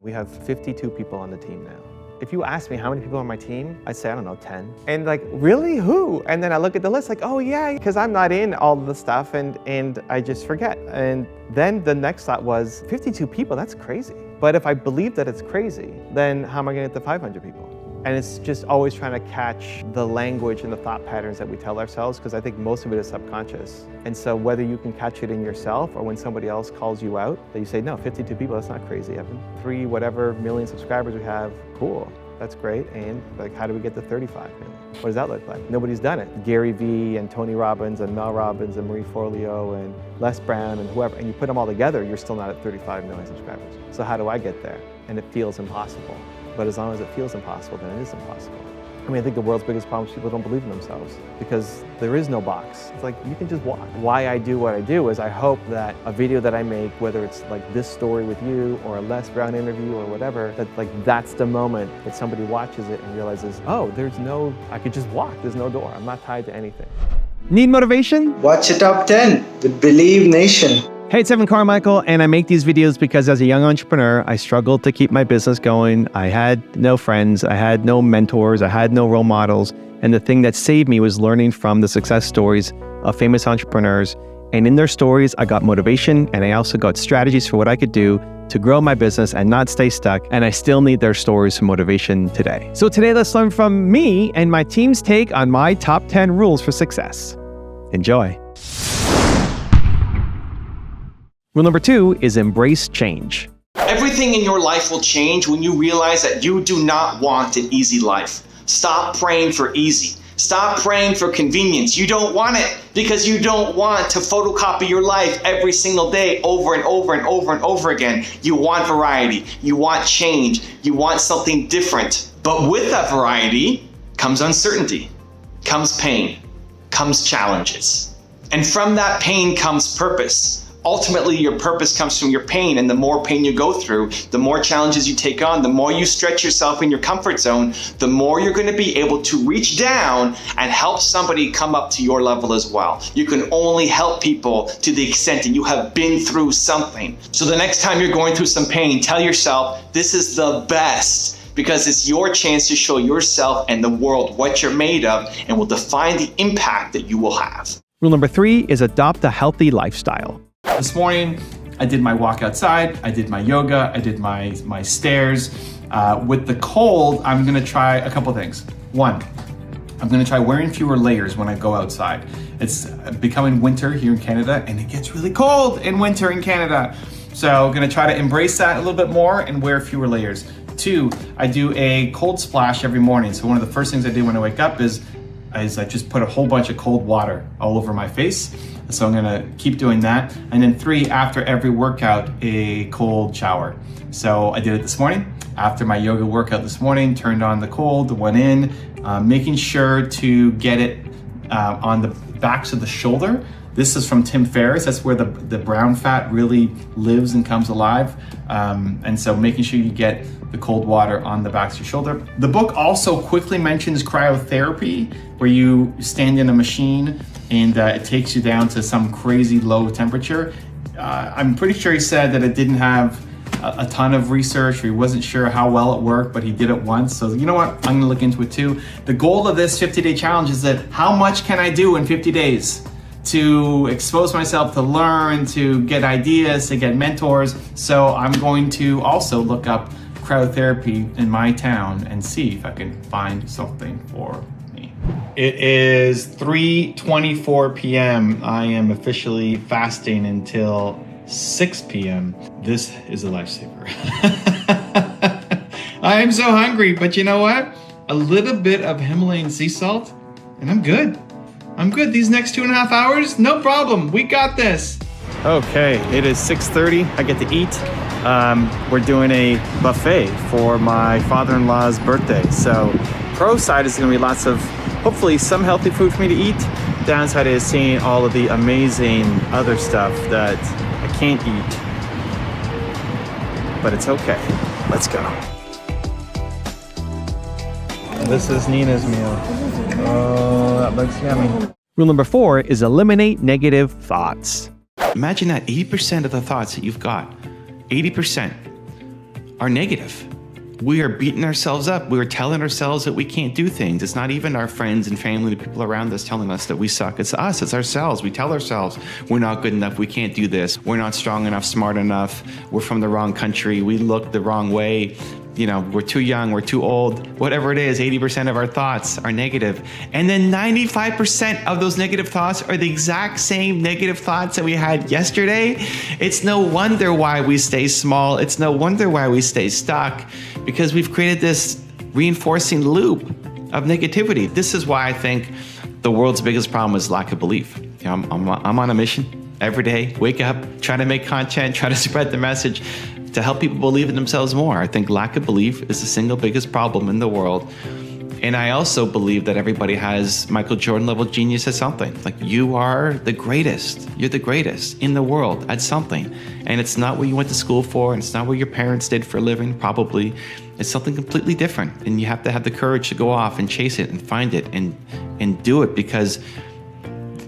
We have 52 people on the team now. If you ask me how many people are on my team, I'd say, I don't know, 10. And like, really, who? And then I look at the list like, oh yeah, because I'm not in all of the stuff and I just forget. And then the next thought was, 52 people, that's crazy. But if I believe that it's crazy, then how am I gonna get to 500 people? And it's just always trying to catch the language and the thought patterns that we tell ourselves, because I think most of it is subconscious. And so whether you can catch it in yourself or when somebody else calls you out, that you say, no, 52 people, that's not crazy, Evan. 3 whatever million subscribers we have, cool, that's great. And like, how do we get to 35 million? What does that look like? Nobody's done it. Gary Vee and Tony Robbins and Mel Robbins and Marie Forleo and Les Brown and whoever, and you put them all together, you're still not at 35 million subscribers. So how do I get there? And it feels impossible. But as long as it feels impossible, then it is impossible. I mean, I think the world's biggest problem is people don't believe in themselves because there is no box. It's like, you can just walk. Why I do what I do is I hope that a video that I make, whether it's like this story with you or a Les Brown interview or whatever, that like that's the moment that somebody watches it and realizes, oh, I could just walk. There's no door. I'm not tied to anything. Need motivation? Watch the top 10 with Believe Nation. Hey, it's Evan Carmichael, and I make these videos because as a young entrepreneur, I struggled to keep my business going. I had no friends, I had no mentors, I had no role models. And the thing that saved me was learning from the success stories of famous entrepreneurs. And in their stories, I got motivation, and I also got strategies for what I could do to grow my business and not stay stuck. And I still need their stories for motivation today. So today, let's learn from me and my team's take on my top 10 rules for success. Enjoy. Rule number 2 is embrace change. Everything in your life will change when you realize that you do not want an easy life. Stop praying for easy. Stop praying for convenience. You don't want it because you don't want to photocopy your life every single day over and over and over and over again. You want variety. You want change. You want something different. But with that variety comes uncertainty, comes pain, comes challenges. And from that pain comes purpose. Ultimately, your purpose comes from your pain, and the more pain you go through, the more challenges you take on, the more you stretch yourself in your comfort zone, the more you're going to be able to reach down and help somebody come up to your level as well. You can only help people to the extent that you have been through something. So the next time you're going through some pain, tell yourself, this is the best, because it's your chance to show yourself and the world what you're made of and will define the impact that you will have. Rule number 3 is adopt a healthy lifestyle. This morning, I did my walk outside, I did my yoga, I did my stairs. With the cold, I'm gonna try a couple things. 1, I'm gonna try wearing fewer layers when I go outside. It's becoming winter here in Canada, and it gets really cold in winter in Canada. So I'm gonna try to embrace that a little bit more and wear fewer layers. 2, I do a cold splash every morning. So one of the first things I do when I wake up is I just put a whole bunch of cold water all over my face. So I'm gonna keep doing that. And then 3, after every workout, a cold shower. So I did it this morning. After my yoga workout this morning, turned on the cold, went in, making sure to get it on the backs of the shoulder. This is from Tim Ferriss. That's where the brown fat really lives and comes alive. And so making sure you get the cold water on the backs of your shoulder. The book also quickly mentions cryotherapy, where you stand in a machine and it takes you down to some crazy low temperature. I'm pretty sure he said that it didn't have a ton of research, or he wasn't sure how well it worked, but he did it once. So you know what? I'm gonna look into it too. The goal of this 50-day challenge is that how much can I do in 50 days? To expose myself, to learn, to get ideas, to get mentors. So I'm going to also look up cryotherapy in my town and see if I can find something for me. It is 3:24 p.m. I am officially fasting until 6 p.m. This is a lifesaver. I am so hungry, but you know what? A little bit of Himalayan sea salt and I'm good. I'm good. These next 2.5 hours, no problem. We got this. Okay, it is 6:30. I get to eat. We're doing a buffet for my father-in-law's birthday. So pro side is gonna be lots of, hopefully some healthy food for me to eat. Downside is seeing all of the amazing other stuff that I can't eat. But it's okay. Let's go. This is Nina's meal. Oh, that looks yummy. Rule number 4 is eliminate negative thoughts. Imagine that 80% of the thoughts that you've got, 80% are negative. We are beating ourselves up. We are telling ourselves that we can't do things. It's not even our friends and family, the people around us telling us that we suck. It's us, it's ourselves. We tell ourselves we're not good enough, we can't do this, we're not strong enough, smart enough, we're from the wrong country, we look the wrong way, you know, we're too young, we're too old, whatever it is, 80% of our thoughts are negative. And then 95% of those negative thoughts are the exact same negative thoughts that we had yesterday. It's no wonder why we stay small. It's no wonder why we stay stuck, because we've created this reinforcing loop of negativity. This is why I think the world's biggest problem is lack of belief. You know, I'm on a mission every day, wake up, try to make content, try to spread the message to help people believe in themselves more. I think lack of belief is the single biggest problem in the world. And I also believe that everybody has Michael Jordan level genius at something. Like, you are the greatest. You're the greatest in the world at something. And it's not what you went to school for, and it's not what your parents did for a living, probably. It's something completely different. And you have to have the courage to go off and chase it and find it and do it, because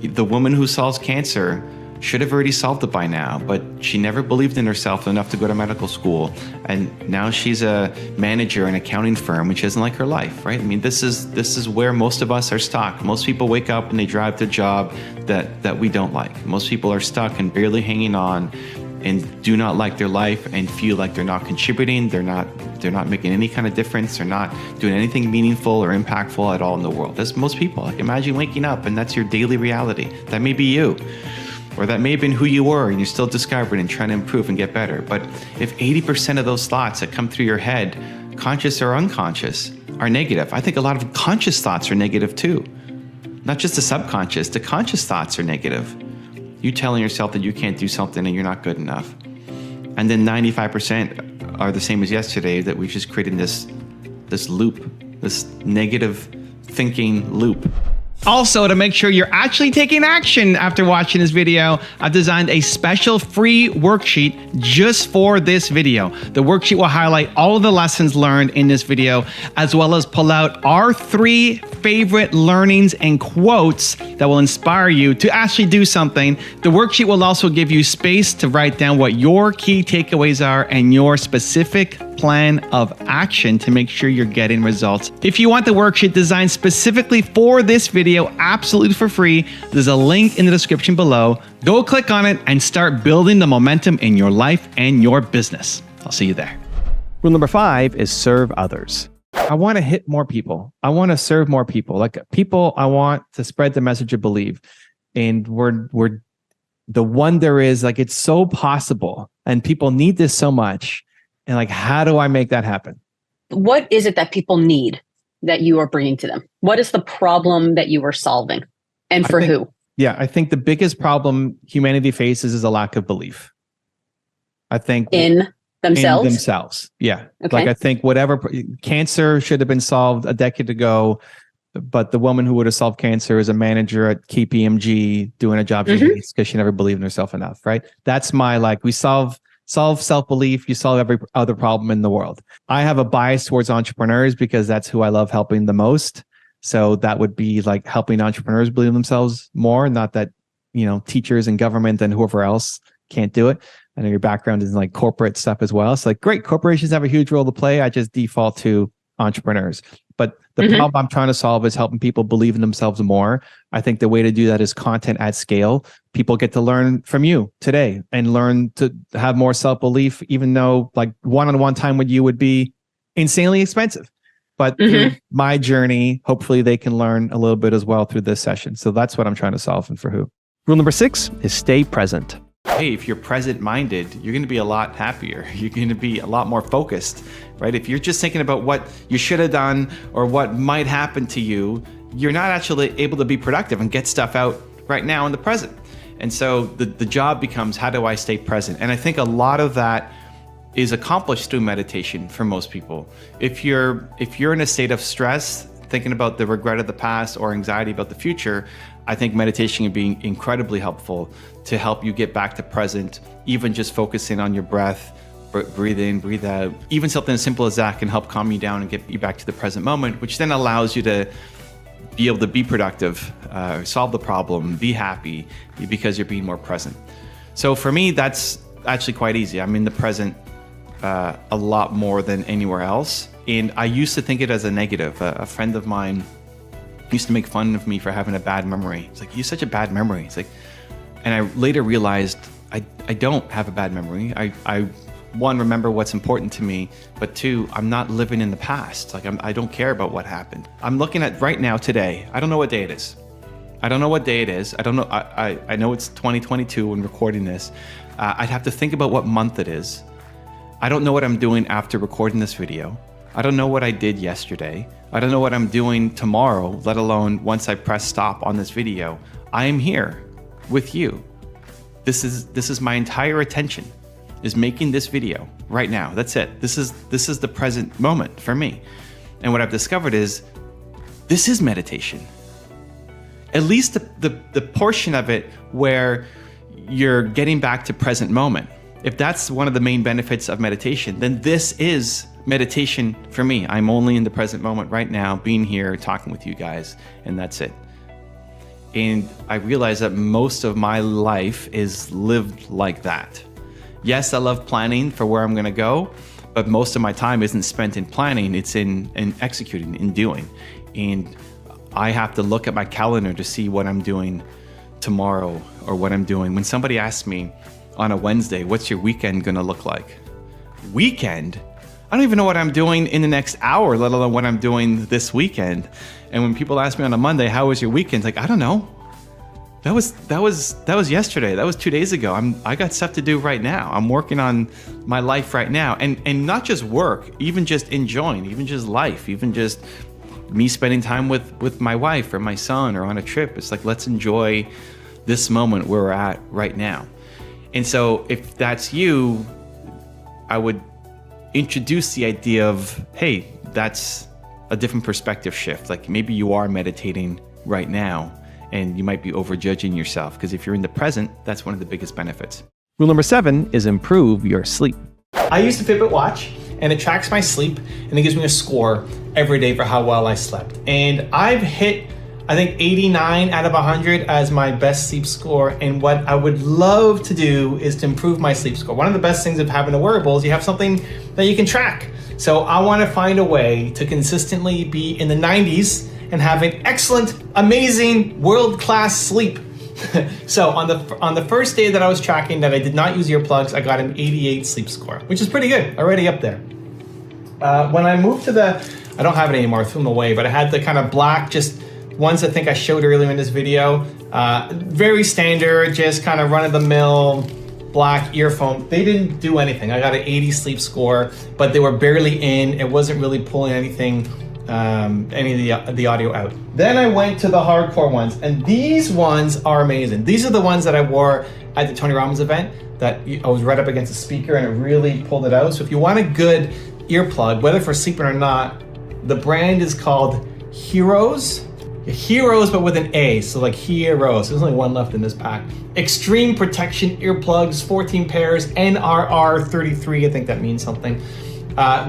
the woman who solves cancer should have already solved it by now, but she never believed in herself enough to go to medical school. And now she's a manager in an accounting firm, which isn't like her life, right? I mean, this is where most of us are stuck. Most people wake up and they drive to a job that we don't like. Most people are stuck and barely hanging on and do not like their life and feel like they're not contributing, they're not making any kind of difference, they're not doing anything meaningful or impactful at all in the world. That's most people. Like, imagine waking up and that's your daily reality. That may be you. Or that may have been who you were and you're still discovering and trying to improve and get better. But if 80% of those thoughts that come through your head, conscious or unconscious, are negative, I think a lot of conscious thoughts are negative too. Not just the subconscious, the conscious thoughts are negative. You telling yourself that you can't do something and you're not good enough. And then 95% are the same as yesterday, that we've just created this loop, this negative thinking loop. Also, to make sure you're actually taking action after watching this video, I've designed a special free worksheet just for this video. The worksheet will highlight all of the lessons learned in this video, as well as pull out our 3 favorite learnings and quotes that will inspire you to actually do something. The worksheet will also give you space to write down what your key takeaways are and your specific plan of action to make sure you're getting results. If you want the worksheet designed specifically for this video, absolutely for free, there's a link in the description below. Go click on it and start building the momentum in your life and your business. I'll see you there. Rule number 5 is serve others. I want to hit more people. I want to serve more people. Like, people, I want to spread the message of believe. And we're the wonder is, like, it's so possible and people need this so much. And like, how do I make that happen? What is it that people need that you are bringing to them? What is the problem that you are solving, and for who? Yeah, I think the biggest problem humanity faces is a lack of belief. I think In themselves? In themselves. Yeah. Okay. Like, I think whatever cancer should have been solved a decade ago, but the woman who would have solved cancer is a manager at KPMG doing a job she hates because she never believed in herself enough, right? That's my, like, we solve self-belief, you solve every other problem in the world. I have a bias towards entrepreneurs because that's who I love helping the most. So that would be like helping entrepreneurs believe in themselves more, not that, you know, teachers and government and whoever else can't do it. I know your background is in like corporate stuff as well. So like, great, corporations have a huge role to play. I just default to entrepreneurs. But the problem I'm trying to solve is helping people believe in themselves more. I think the way to do that is content at scale. People get to learn from you today and learn to have more self-belief, even though like one-on-one time with you would be insanely expensive. But through my journey, hopefully they can learn a little bit as well through this session. So that's what I'm trying to solve, and for who. Rule number 6 is stay present. Hey, if you're present-minded, you're going to be a lot happier. You're going to be a lot more focused, right? If you're just thinking about what you should have done or what might happen to you, you're not actually able to be productive and get stuff out right now in the present. And so the job becomes, how do I stay present? And I think a lot of that is accomplished through meditation for most people. If you're in a state of stress, thinking about the regret of the past or anxiety about the future, I think meditation can be incredibly helpful to help you get back to present, even just focusing on your breath, breathe in, breathe out. Even something as simple as that can help calm you down and get you back to the present moment, which then allows you to be able to be productive, solve the problem, be happy, because you're being more present. So for me, that's actually quite easy. I'm in the present a lot more than anywhere else. And I used to think it as a negative. A friend of mine used to make fun of me for having a bad memory. It's like, you have such a bad memory. It's like, and I later realized I don't have a bad memory. I one, remember what's important to me, but two, I'm not living in the past. Like I don't care about what happened. I'm looking at right now, today. I don't know what day it is. I don't know what day it is. I don't know. I know it's 2022 when recording this. I'd have to think about what month it is. I don't know what I'm doing after recording this video. I don't know what I did yesterday. I don't know what I'm doing tomorrow, let alone once I press stop on this video. I am here with you. This is my entire attention, is making this video right now. That's it. This is the present moment for me. And what I've discovered is this is meditation. At least the portion of it where you're getting back to present moment. If that's one of the main benefits of meditation, then this is meditation for me. I'm only in the present moment right now, being here, talking with you guys, and that's it. And I realize that most of my life is lived like that. Yes, I love planning for where I'm gonna go, but most of my time isn't spent in planning, it's in executing, in doing. And I have to look at my calendar to see what I'm doing tomorrow or what I'm doing. When somebody asks me on a Wednesday, what's your weekend gonna look like? Weekend? I don't even know what I'm doing in the next hour, let alone what I'm doing this weekend. And when people ask me on a Monday, how was your weekend? It's like, I don't know. That was yesterday. That was 2 days ago. I got stuff to do right now. I'm working on my life right now. And not just work, even just enjoying, even just life, even just me spending time with my wife or my son or on a trip. It's like, let's enjoy this moment where we're at right now. And so if that's you, I would introduce the idea of, hey, that's a different perspective shift. Like maybe you are meditating right now and you might be overjudging yourself, because if you're in the present, that's one of the biggest benefits. Rule number 7 is improve your sleep. I use the Fitbit watch and it tracks my sleep and it gives me a score every day for how well I slept. And I've hit, I think, 89 out of 100 as my best sleep score. And what I would love to do is to improve my sleep score. One of the best things of having a wearable is you have something that you can track. So I want to find a way to consistently be in the 90s and having excellent, amazing, world-class sleep. So on the first day that I was tracking that I did not use earplugs, I got an 88 sleep score, which is pretty good, already up there. When I moved to I don't have it anymore, I threw them away, but I had the kind of black, just ones I think I showed earlier in this video. Very standard, just kind of run-of-the-mill black earphone. They didn't do anything. I got an 80 sleep score, but they were barely in. It wasn't really pulling anything, any of the audio out. Then I went to the hardcore ones, and these ones are amazing. These are the ones that I wore at the Tony Robbins event that I was right up against the speaker and it really pulled it out. So if you want a good earplug, whether for sleeping or not, the brand is called Heroes. Heroes, but with an A, so like Heroes. There's only one left in this pack. Extreme protection earplugs, 14 pairs, NRR33, I think that means something.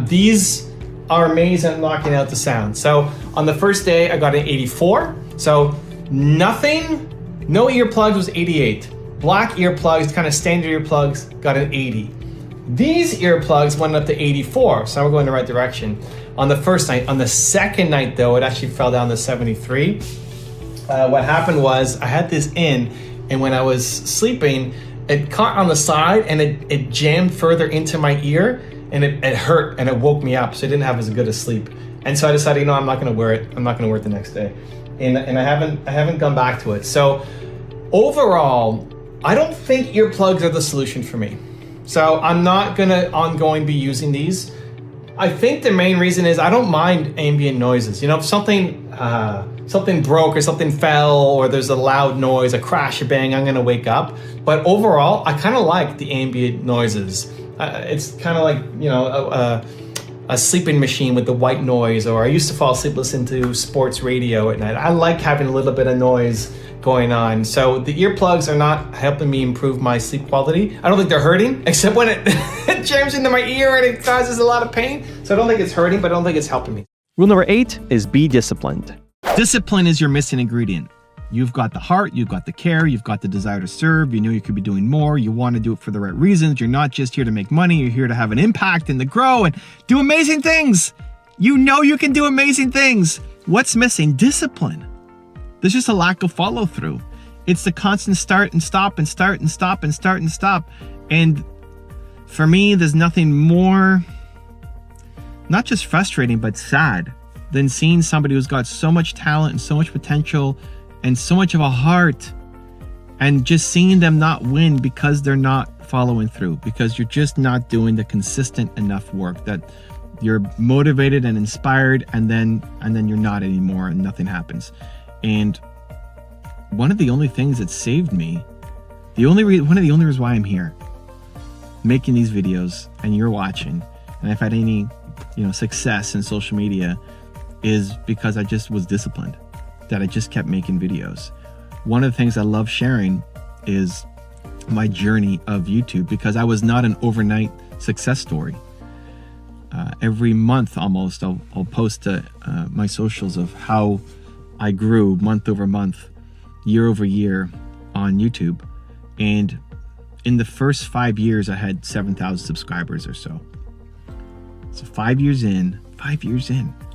These are amazing at knocking out the sound. So on the first day, I got an 84. So nothing, no earplugs was 88. Black earplugs, kind of standard earplugs, got an 80. These earplugs went up to 84, so we're going the right direction. On the first night. On the second night, though, it actually fell down to 73. What happened was I had this in, and when I was sleeping, it caught on the side and it jammed further into my ear, and it hurt and it woke me up, so I didn't have as good a sleep. And so I decided, I'm not going to wear it. I'm not going to wear it the next day, and I haven't gone back to it. So overall, I don't think earplugs are the solution for me. So I'm not going to ongoing be using these. I think the main reason is I don't mind ambient noises. You know, if something broke or something fell or there's a loud noise, a crash or bang, I'm gonna wake up. But overall, I kind of like the ambient noises. It's kind of like, you know, a sleeping machine with the white noise, or I used to fall asleep listening to sports radio at night. I like having a little bit of noise going on. So the earplugs are not helping me improve my sleep quality. I don't think they're hurting, except when it jams into my ear and it causes a lot of pain. So I don't think it's hurting, but I don't think it's helping me. Rule number 8 is be disciplined. Discipline is your missing ingredient. You've got the heart, you've got the care, you've got the desire to serve, you know you could be doing more, you want to do it for the right reasons, you're not just here to make money, you're here to have an impact and to grow and do amazing things. You know you can do amazing things. What's missing? Discipline. There's just a lack of follow through. It's the constant start and stop and start and stop and start and stop. And for me, there's nothing more, not just frustrating, but sad than seeing somebody who's got so much talent and so much potential and so much of a heart, and just seeing them not win because they're not following through, because you're just not doing the consistent enough work that you're motivated and inspired, and then you're not anymore and nothing happens. And one of the only things that saved me, one of the only reasons why I'm here making these videos and you're watching, and I've had any success in social media, is because I just was disciplined, that I just kept making videos. One of the things I love sharing is my journey of YouTube, because I was not an overnight success story. Every month almost, I'll post to my socials of how I grew month over month, year over year on YouTube. And in the first 5 years, I had 7,000 subscribers or so. So 5 years in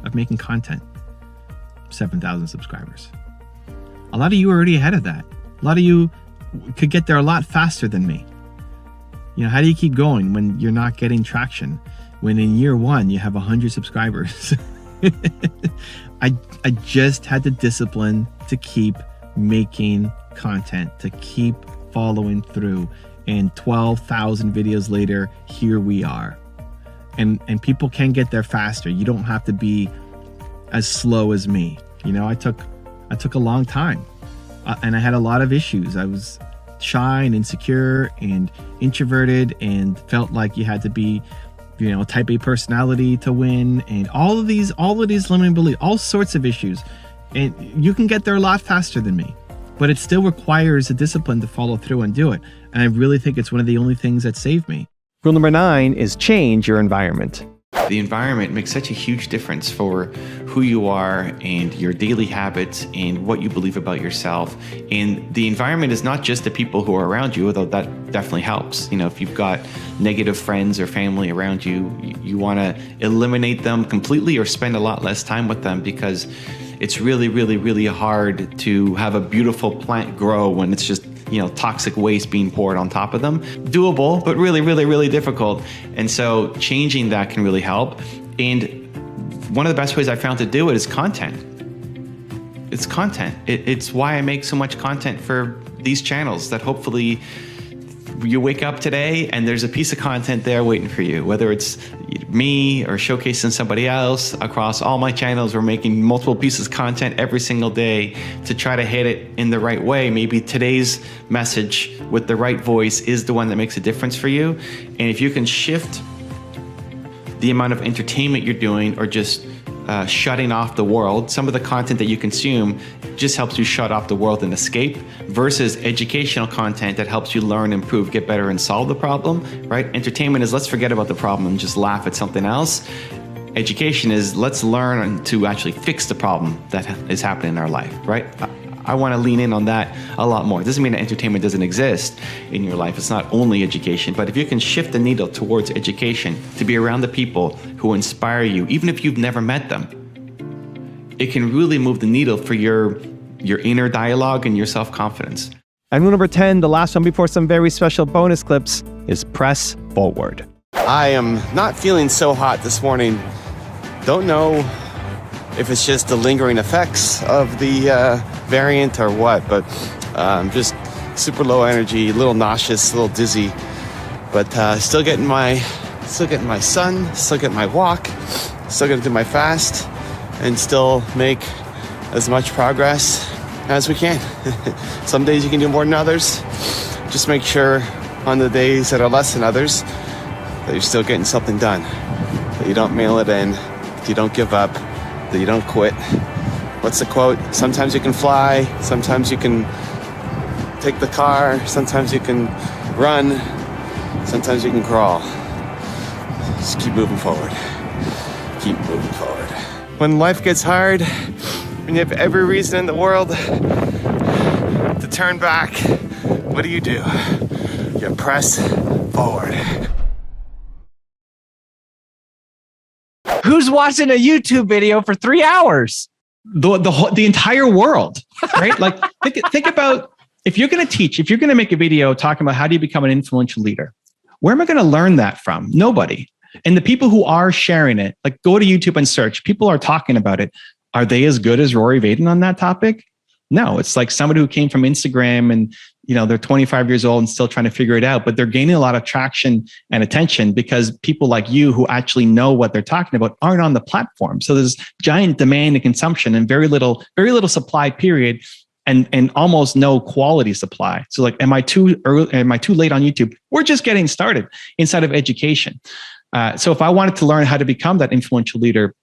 of making content, 7,000 subscribers. A lot of you are already ahead of that. A lot of you could get there a lot faster than me. How do you keep going when you're not getting traction? When in year one, you have 100 subscribers. I just had the discipline to keep making content, to keep following through. And 12,000 videos later, here we are. And people can get there faster. You don't have to be as slow as me. I took a long time, and I had a lot of issues. I was shy and insecure and introverted, and felt like you had to be, type A personality to win, and all of these limiting beliefs, all sorts of issues. And you can get there a lot faster than me, but it still requires a discipline to follow through and do it. And I really think it's one of the only things that saved me. Rule number 9 is change your environment. The environment makes such a huge difference for who you are and your daily habits and what you believe about yourself. And the environment is not just the people who are around you, although that definitely helps. If you've got negative friends or family around you, you want to eliminate them completely or spend a lot less time with them, because it's really, really, really hard to have a beautiful plant grow when it's just toxic waste being poured on top of them. Doable, but really, really, really difficult. And so changing that can really help. And one of the best ways I found to do it is content. It's content. It's why I make so much content for these channels, that hopefully you wake up today and there's a piece of content there waiting for you, whether it's me or showcasing somebody else. Across all my channels, we're making multiple pieces of content every single day to try to hit it in the right way. Maybe today's message with the right voice is the one that makes a difference for you. And if you can shift the amount of entertainment you're doing, or just shutting off the world, some of the content that you consume just helps you shut off the world and escape, versus educational content that helps you learn, improve, get better, and solve the problem, right? Entertainment is let's forget about the problem and just laugh at something else. Education is let's learn to actually fix the problem that is happening in our life, right? I want to lean in on that a lot more. It doesn't mean that entertainment doesn't exist in your life. It's not only education, but if you can shift the needle towards education, to be around the people who inspire you, even if you've never met them, it can really move the needle for your inner dialogue and your self-confidence. And rule number 10, the last one before some very special bonus clips, is press forward. I am not feeling so hot this morning. Don't know if it's just the lingering effects of the variant or what, but just super low energy, a little nauseous, a little dizzy, but still getting my sun, still getting my walk, still gonna do my fast, and still make as much progress as we can. Some days you can do more than others. Just make sure on the days that are less than others that you're still getting something done, that you don't mail it in, that you don't give up, that you don't quit. What's the quote? Sometimes you can fly, sometimes you can take the car, sometimes you can run, sometimes you can crawl. Just keep moving forward. Keep moving forward. When life gets hard, when you have every reason in the world turn back. What do? You press forward. Who's watching a YouTube video for 3 hours? The entire world, right? Like think about, if you're going to teach, if you're going to make a video talking about how do you become an influential leader, where am I going to learn that from? Nobody. And the people who are sharing it, like go to YouTube and search, people are talking about it. Are they as good as Rory Vaden on that topic? No, it's like somebody who came from Instagram and, you know, they're 25 years old and still trying to figure it out, but they're gaining a lot of traction and attention because people like you who actually know what they're talking about aren't on the platform. So there's giant demand and consumption and very little supply period and almost no quality supply. So like, am I too early? Am I too late on YouTube? We're just getting started inside of education. So if I wanted to learn how to become that influential leader,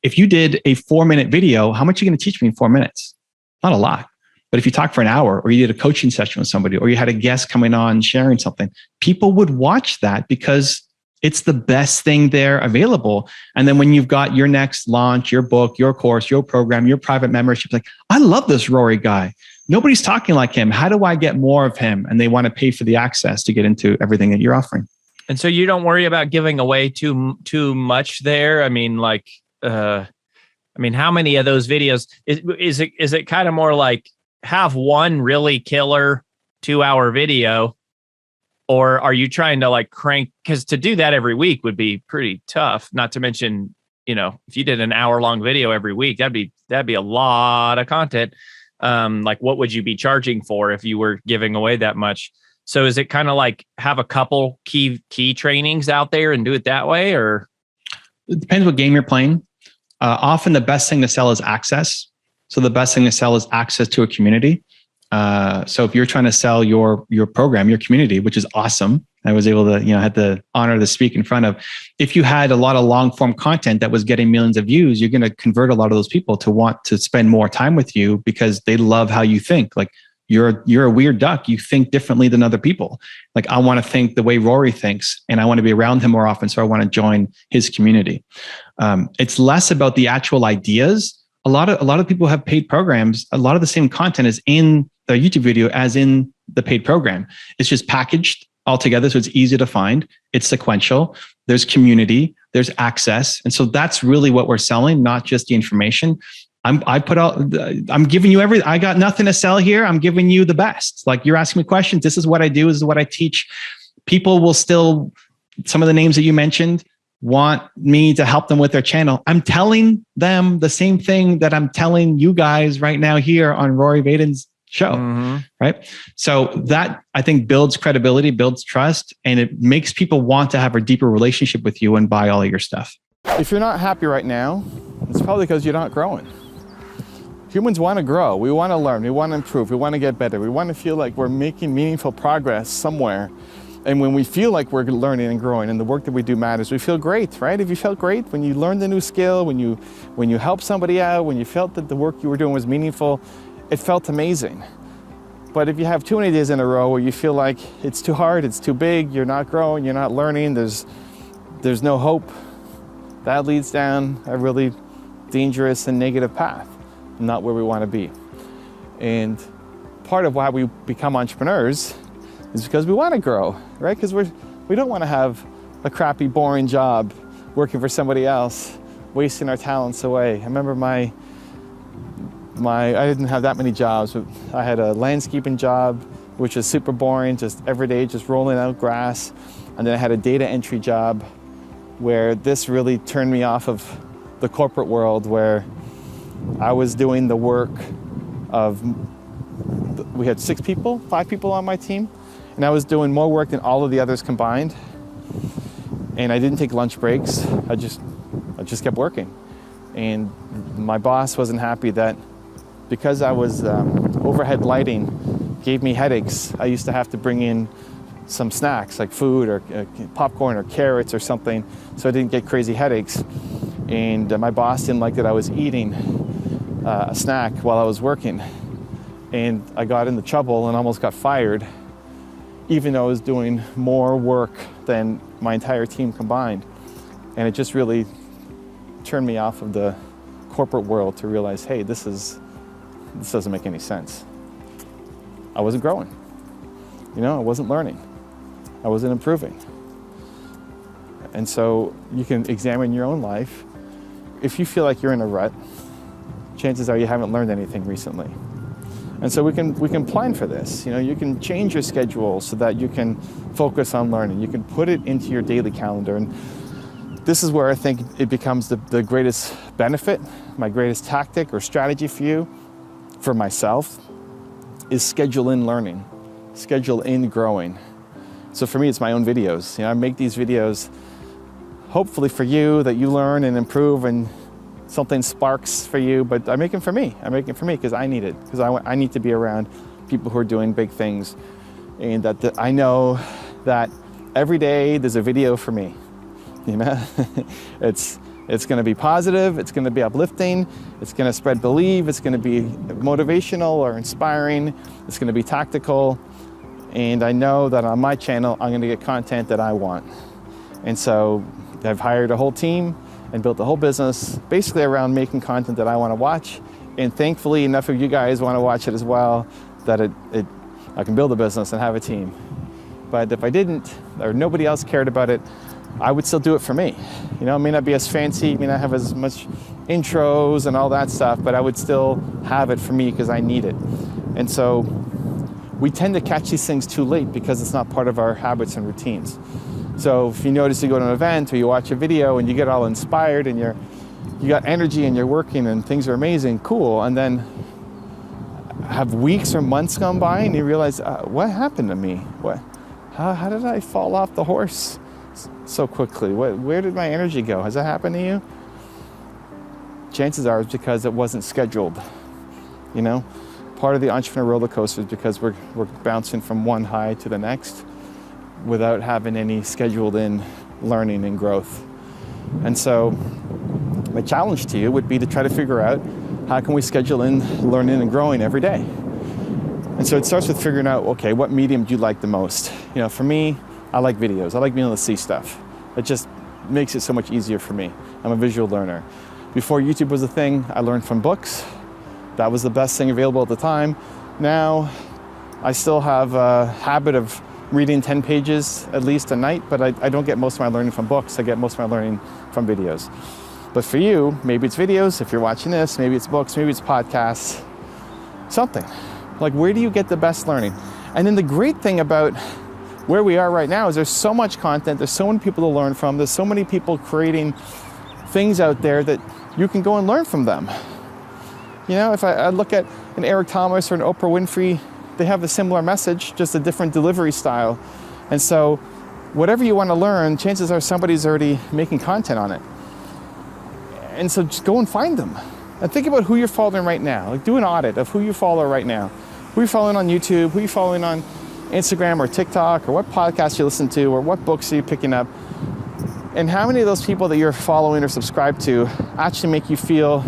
if you did a 4-minute video, how much are you going to teach me in 4 minutes? Not a lot. But if you talk for an hour, or you did a coaching session with somebody, or you had a guest coming on sharing something, people would watch that because it's the best thing there available. And then when you've got your next launch, your book, your course, your program, your private membership, like, I love this Rory guy. Nobody's talking like him. How do I get more of him? And they want to pay for the access to get into everything that you're offering. And so you don't worry about giving away too much there. I mean, like, how many of those videos is it kind of more like have one really killer 2-hour video, or are you trying to like crank? Because to do that every week would be pretty tough. Not to mention, you know, if you did an hour-long video every week, that'd be a lot of content. Like, what would you be charging for if you were giving away that much? So is it kind of like have a couple key trainings out there and do it that way, or? It depends what game you're playing. Often the best thing to sell is access. So the best thing to sell is access to a community. So if you're trying to sell your program, your community, which is awesome, I was able to, had the honor to speak in front of. If you had a lot of long form content that was getting millions of views, you're going to convert a lot of those people to want to spend more time with you because they love how you think. Like you're a weird duck. You think differently than other people. Like I want to think the way Rory thinks, and I want to be around him more often. So I want to join his community. It's less about the actual ideas. A lot of people have paid programs. A lot of the same content is in the YouTube video as in the paid program. It's just packaged all together, so it's easy to find. It's sequential. There's community. There's access, and so that's really what we're selling, not just the information. I'm giving you I got nothing to sell here. I'm giving you the best. Like you're asking me questions. This is what I do. This is what I teach. People will still, some of the names that you mentioned, want me to help them with their channel. I'm telling them the same thing that I'm telling you guys right now here on Rory Vaden's show, right? So that I think builds credibility, builds trust, and it makes people want to have a deeper relationship with you and buy all of your stuff. If you're not happy right now, it's probably because you're not growing. Humans want to grow. We want to learn. We want to improve. We want to get better. We want to feel like we're making meaningful progress somewhere. And when we feel like we're learning and growing and the work that we do matters, we feel great, right? If you felt great when you learned a new skill, when you helped somebody out, when you felt that the work you were doing was meaningful, it felt amazing. But if you have too many days in a row where you feel like it's too hard, it's too big, you're not growing, you're not learning, there's no hope, that leads down a really dangerous and negative path, not where we want to be. And part of why we become entrepreneurs is because we want to grow, right? Because we don't want to have a crappy, boring job working for somebody else, wasting our talents away. I remember I didn't have that many jobs, but I had a landscaping job, which was super boring, just every day, just rolling out grass. And then I had a data entry job where this really turned me off of the corporate world, where I was doing the work of, we had 5 people on my team, and I was doing more work than all of the others combined. And I didn't take lunch breaks. I just kept working. And my boss wasn't happy that because I was overhead lighting gave me headaches. I used to have to bring in some snacks like food or popcorn or carrots or something so I didn't get crazy headaches. And my boss didn't like that I was eating a snack while I was working. And I got into trouble and almost got fired, even though I was doing more work than my entire team combined. And it just really turned me off of the corporate world to realize, hey, this doesn't make any sense. I wasn't growing. I wasn't learning. I wasn't improving. And so you can examine your own life. If you feel like you're in a rut, chances are you haven't learned anything recently. And so we can plan for this. You can change your schedule so that you can focus on learning. You can put it into your daily calendar. And this is where I think it becomes the greatest benefit, my greatest tactic or strategy for you, for myself, is schedule in learning, schedule in growing. So for me, it's my own videos. I make these videos hopefully for you, that you learn and improve and something sparks for you, but I make them for me. I make it for me because I need it, because I need to be around people who are doing big things, and that I know that every day there's a video for me. It's going to be positive, it's going to be uplifting, it's going to spread belief, it's going to be motivational or inspiring, it's going to be tactical, and I know that on my channel I'm going to get content that I want. And so I've hired a whole team and built a whole business basically around making content that I want to watch, and thankfully enough of you guys want to watch it as well that I can build a business and have a team. But if I didn't, or nobody else cared about it, I would still do it for me. It may not be as fancy, it may not have as much intros and all that stuff, but I would still have it for me because I need it. And so we tend to catch these things too late because it's not part of our habits and routines. So if you notice, you go to an event or you watch a video and you get all inspired and you got energy and you're working and things are amazing, cool, and then have weeks or months gone by and you realize, what happened to me? How did I fall off the horse so quickly? Where did my energy go? Has that happened to you? Chances are it's because it wasn't scheduled. Part of the entrepreneur roller coaster is because we're bouncing from one high to the next without having any scheduled in learning and growth. And so my challenge to you would be to try to figure out how can we schedule in learning and growing every day. And so it starts with figuring out, okay, what medium do you like the most? For me, I like videos. I like being able to see stuff. It just makes it so much easier for me. I'm a visual learner. Before YouTube was a thing, I learned from books. That was the best thing available at the time. Now, I still have a habit of reading 10 pages at least a night, but I don't get most of my learning from books. I get most of my learning from videos. But for you, maybe it's videos. If you're watching this, maybe it's books, maybe it's podcasts, something. Like, where do you get the best learning? And then the great thing about where we are right now is there's so much content, there's so many people to learn from, there's so many people creating things out there that you can go and learn from them. If I look at an Eric Thomas or an Oprah Winfrey, they have a similar message, just a different delivery style. And so whatever you want to learn, chances are somebody's already making content on it. And so just go and find them. And think about who you're following right now. Like, do an audit of who you follow right now. Who you're following on YouTube, who you're following on Instagram or TikTok, or what podcasts you listen to, or what books are you picking up. And how many of those people that you're following or subscribed to actually make you feel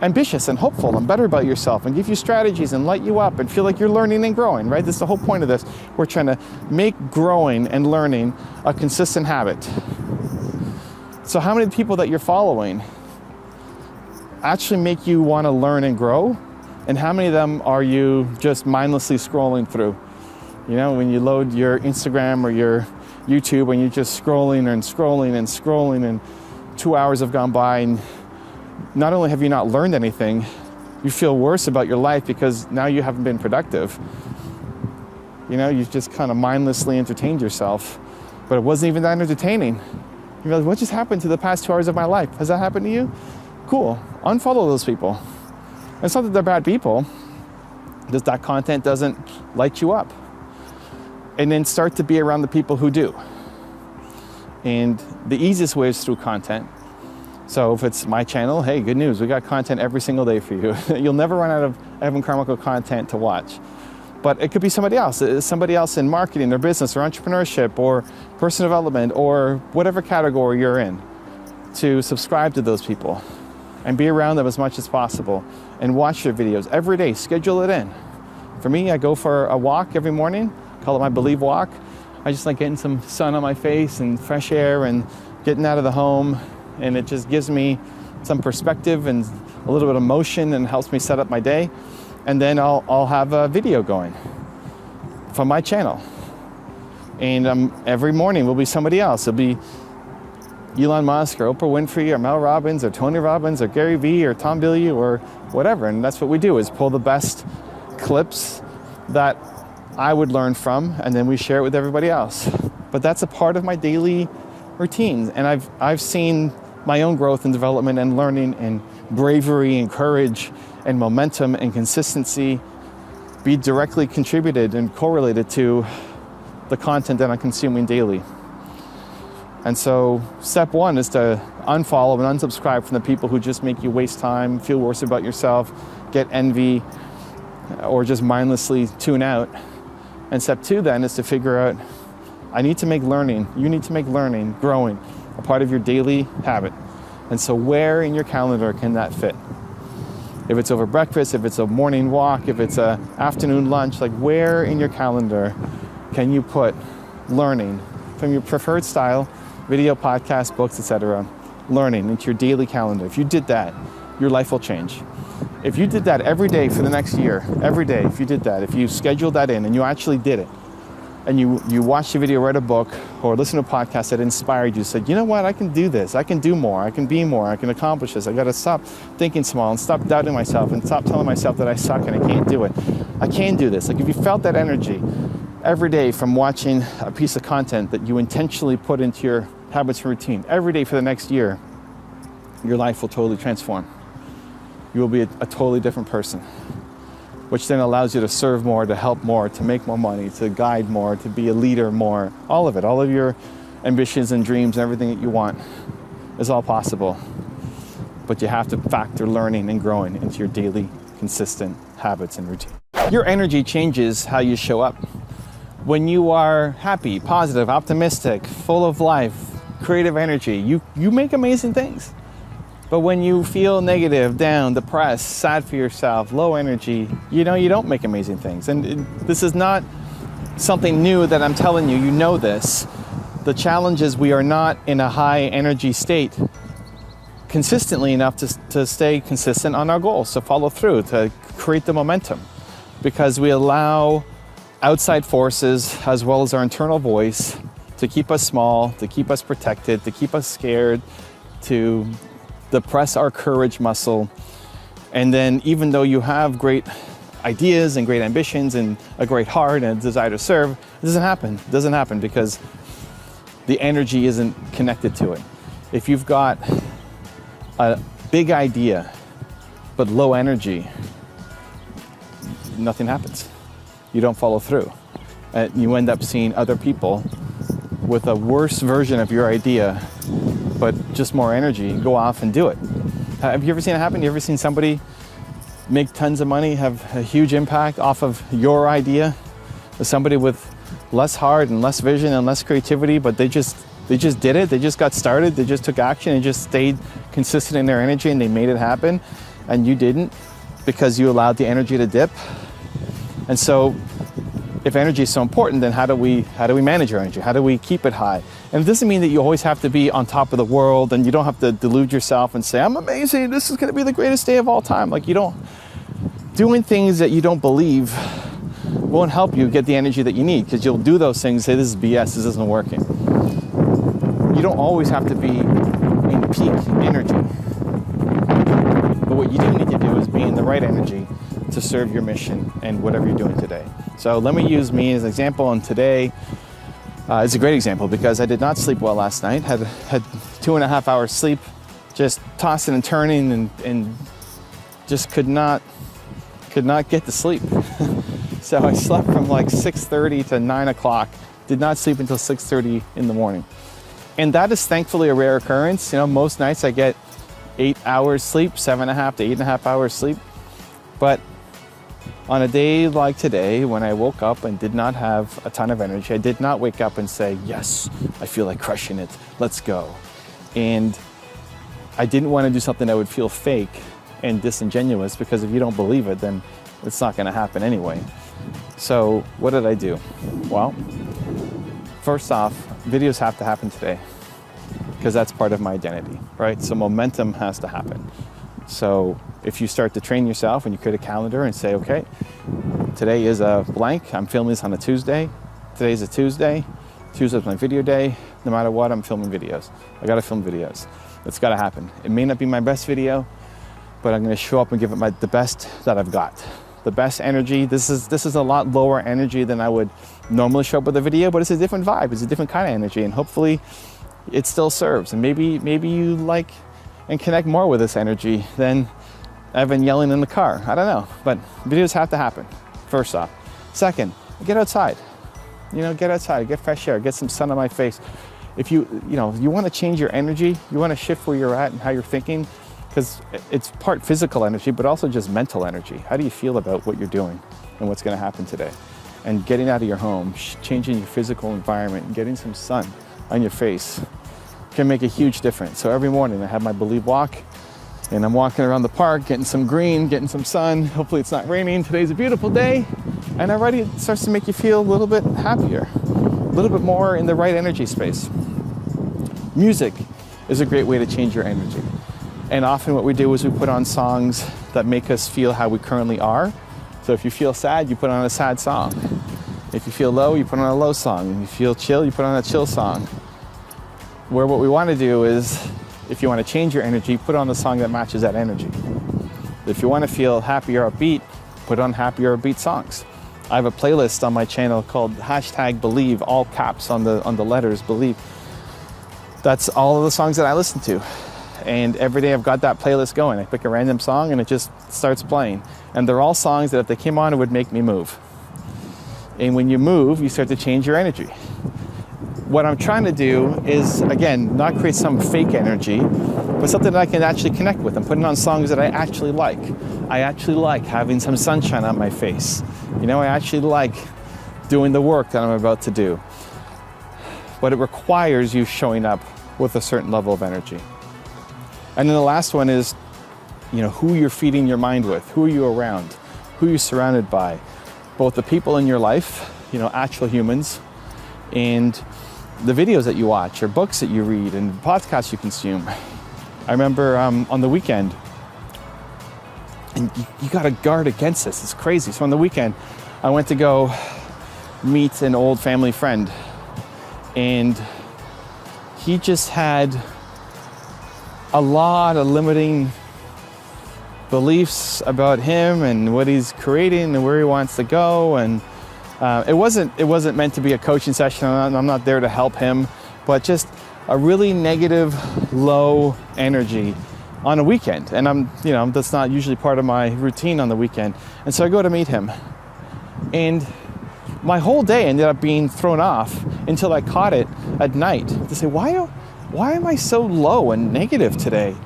ambitious and hopeful and better about yourself and give you strategies and light you up and feel like you're learning and growing, right? This is the whole point of this. We're trying to make growing and learning a consistent habit. So how many people that you're following actually make you want to learn and grow? And how many of them are you just mindlessly scrolling through? When you load your Instagram or your YouTube and you're just scrolling and scrolling and scrolling and 2 hours have gone by, and not only have you not learned anything, you feel worse about your life because now you haven't been productive. You've just kind of mindlessly entertained yourself, but it wasn't even that entertaining. You realize, what just happened to the past 2 hours of my life? Has that happened to you? Cool. Unfollow those people. And it's not that they're bad people, just that content doesn't light you up. And then start to be around the people who do. And the easiest way is through content. So if it's my channel, hey, good news, we got content every single day for you. You'll never run out of Evan Carmichael content to watch. But it could be somebody else in marketing or business or entrepreneurship or personal development or whatever category you're in, to subscribe to those people and be around them as much as possible and watch their videos every day. Schedule it in. For me, I go for a walk every morning, call it my Believe Walk. I just like getting some sun on my face and fresh air and getting out of the home. And it just gives me some perspective and a little bit of motion and helps me set up my day. And then I'll have a video going. from my channel. And every morning will be somebody else. It'll be Elon Musk or Oprah Winfrey or Mel Robbins or Tony Robbins or Gary Vee or Tom Bilyeu or whatever. And that's what we do, is pull the best clips that I would learn from, and then we share it with everybody else. But that's a part of my daily routine. And I've seen my own growth and development and learning and bravery and courage and momentum and consistency be directly contributed and correlated to the content that I'm consuming daily. And so step one is to unfollow and unsubscribe from the people who just make you waste time, feel worse about yourself, get envy, or just mindlessly tune out. And step two then is to figure out, I need to make learning, you need to make learning, growing, a part of your daily habit. And so where in your calendar can that fit? If it's over breakfast, if it's a morning walk, if it's a afternoon lunch, like where in your calendar can you put learning from your preferred style, video, podcast, books, etc., learning into your daily calendar? If you did that, your life will change. If you did that every day for the next year, every day, if you did that, if you scheduled that in and you actually did it, and you watched a video, read a book, or listened to a podcast that inspired you, said, you know what, I can do this, I can do more, I can be more, I can accomplish this, I gotta stop thinking small and stop doubting myself and stop telling myself that I suck and I can't do it. I can do this. Like if you felt that energy every day from watching a piece of content that you intentionally put into your habits and routine, every day for the next year, your life will totally transform. You will be a totally different person, which then allows you to serve more, to help more, to make more money, to guide more, to be a leader more. All of it, all of your ambitions and dreams and everything that you want is all possible. But you have to factor learning and growing into your daily, consistent habits and routine. Your energy changes how you show up. When you are happy, positive, optimistic, full of life, creative energy, you make amazing things. But when you feel negative, down, depressed, sad for yourself, low energy, you don't make amazing things. And this is not something new that I'm telling you, you know this. The challenge is we are not in a high energy state consistently enough to stay consistent on our goals, to follow through, to create the momentum. Because we allow outside forces as well as our internal voice to keep us small, to keep us protected, to keep us scared, to depress our courage muscle. And then even though you have great ideas and great ambitions and a great heart and a desire to serve, it doesn't happen. It doesn't happen because the energy isn't connected to it. If you've got a big idea but low energy, nothing happens. You don't follow through. And you end up seeing other people with a worse version of your idea but just more energy, go off and do it. Have you ever seen it happen? You ever seen somebody make tons of money, have a huge impact off of your idea? Somebody with less heart and less vision and less creativity, but they just did it. They just got started. They just took action and just stayed consistent in their energy and they made it happen. And you didn't because you allowed the energy to dip. And so if energy is so important, then how do we manage our energy? How do we keep it high? And it doesn't mean that you always have to be on top of the world and you don't have to delude yourself and say, I'm amazing, this is gonna be the greatest day of all time. Like doing things that you don't believe won't help you get the energy that you need, because you'll do those things and say, this is BS, this isn't working. You don't always have to be in peak energy. But what you do need to do is be in the right energy to serve your mission and whatever you're doing today. So let me use me as an example, and today is a great example because I did not sleep well last night. Had 2.5 hours sleep, just tossing and turning and just could not get to sleep. So I slept from like 6:30 to 9 o'clock, did not sleep until 6:30 in the morning. And that is thankfully a rare occurrence. Most nights I get 8 hours sleep, 7.5 to 8.5 hours sleep. But on a day like today, when I woke up and did not have a ton of energy, I did not wake up and say, yes, I feel like crushing it, let's go. And I didn't want to do something that would feel fake and disingenuous, because if you don't believe it, then it's not going to happen anyway. So what did I do? Well, first off, videos have to happen today because that's part of my identity, right? So momentum has to happen. So if you start to train yourself and you create a calendar and say, okay, Today is a blank. I'm filming this on a Tuesday. Today's a Tuesday. Tuesday's my video day. No matter what, I'm filming videos. I gotta film videos. It's gotta happen. It may not be my best video, but I'm gonna show up and give it the best that I've got. The best energy. This is a lot lower energy than I would normally show up with a video, but it's a different vibe. It's a different kind of energy, and hopefully it still serves. And maybe you like and connect more with this energy than Evan yelling in the car. I don't know, but videos have to happen. First off. Second, get outside. Get outside, get fresh air, get some sun on my face. If you want to change your energy, you want to shift where you're at and how you're thinking, because it's part physical energy, but also just mental energy. How do you feel about what you're doing and what's going to happen today? And getting out of your home, changing your physical environment, and getting some sun on your face can make a huge difference. So every morning I have my Believe walk, and I'm walking around the park, getting some green, getting some sun. Hopefully it's not raining. Today's a beautiful day. And already it starts to make you feel a little bit happier, a little bit more in the right energy space. Music is a great way to change your energy. And often what we do is we put on songs that make us feel how we currently are. So if you feel sad, you put on a sad song. If you feel low, you put on a low song. If you feel chill, you put on a chill song. Where what we want to do is, if you want to change your energy, put on a song that matches that energy. If you want to feel happy or upbeat, put on happy or upbeat songs. I have a playlist on my channel called #Believe, all caps on the letters, Believe. That's all of the songs that I listen to. And every day I've got that playlist going. I pick a random song and it just starts playing. And they're all songs that if they came on, it would make me move. And when you move, you start to change your energy. What I'm trying to do is, again, not create some fake energy, but something that I can actually connect with. I'm putting on songs that I actually like. I actually like having some sunshine on my face. I actually like doing the work that I'm about to do. But it requires you showing up with a certain level of energy. And then the last one is, who you're feeding your mind with, who are you around, who you're surrounded by, both the people in your life, actual humans, and the videos that you watch or books that you read and podcasts you consume. I remember on the weekend, and you got to guard against this, it's crazy. So on the weekend, I went to go meet an old family friend, and he just had a lot of limiting beliefs about him and what he's creating and where he wants to go. And it wasn't meant to be a coaching session. I'm not there to help him, but just a really negative, low energy on a weekend. And that's not usually part of my routine on the weekend. And so I go to meet him, and my whole day ended up being thrown off until I caught it at night to say, why am I so low and negative today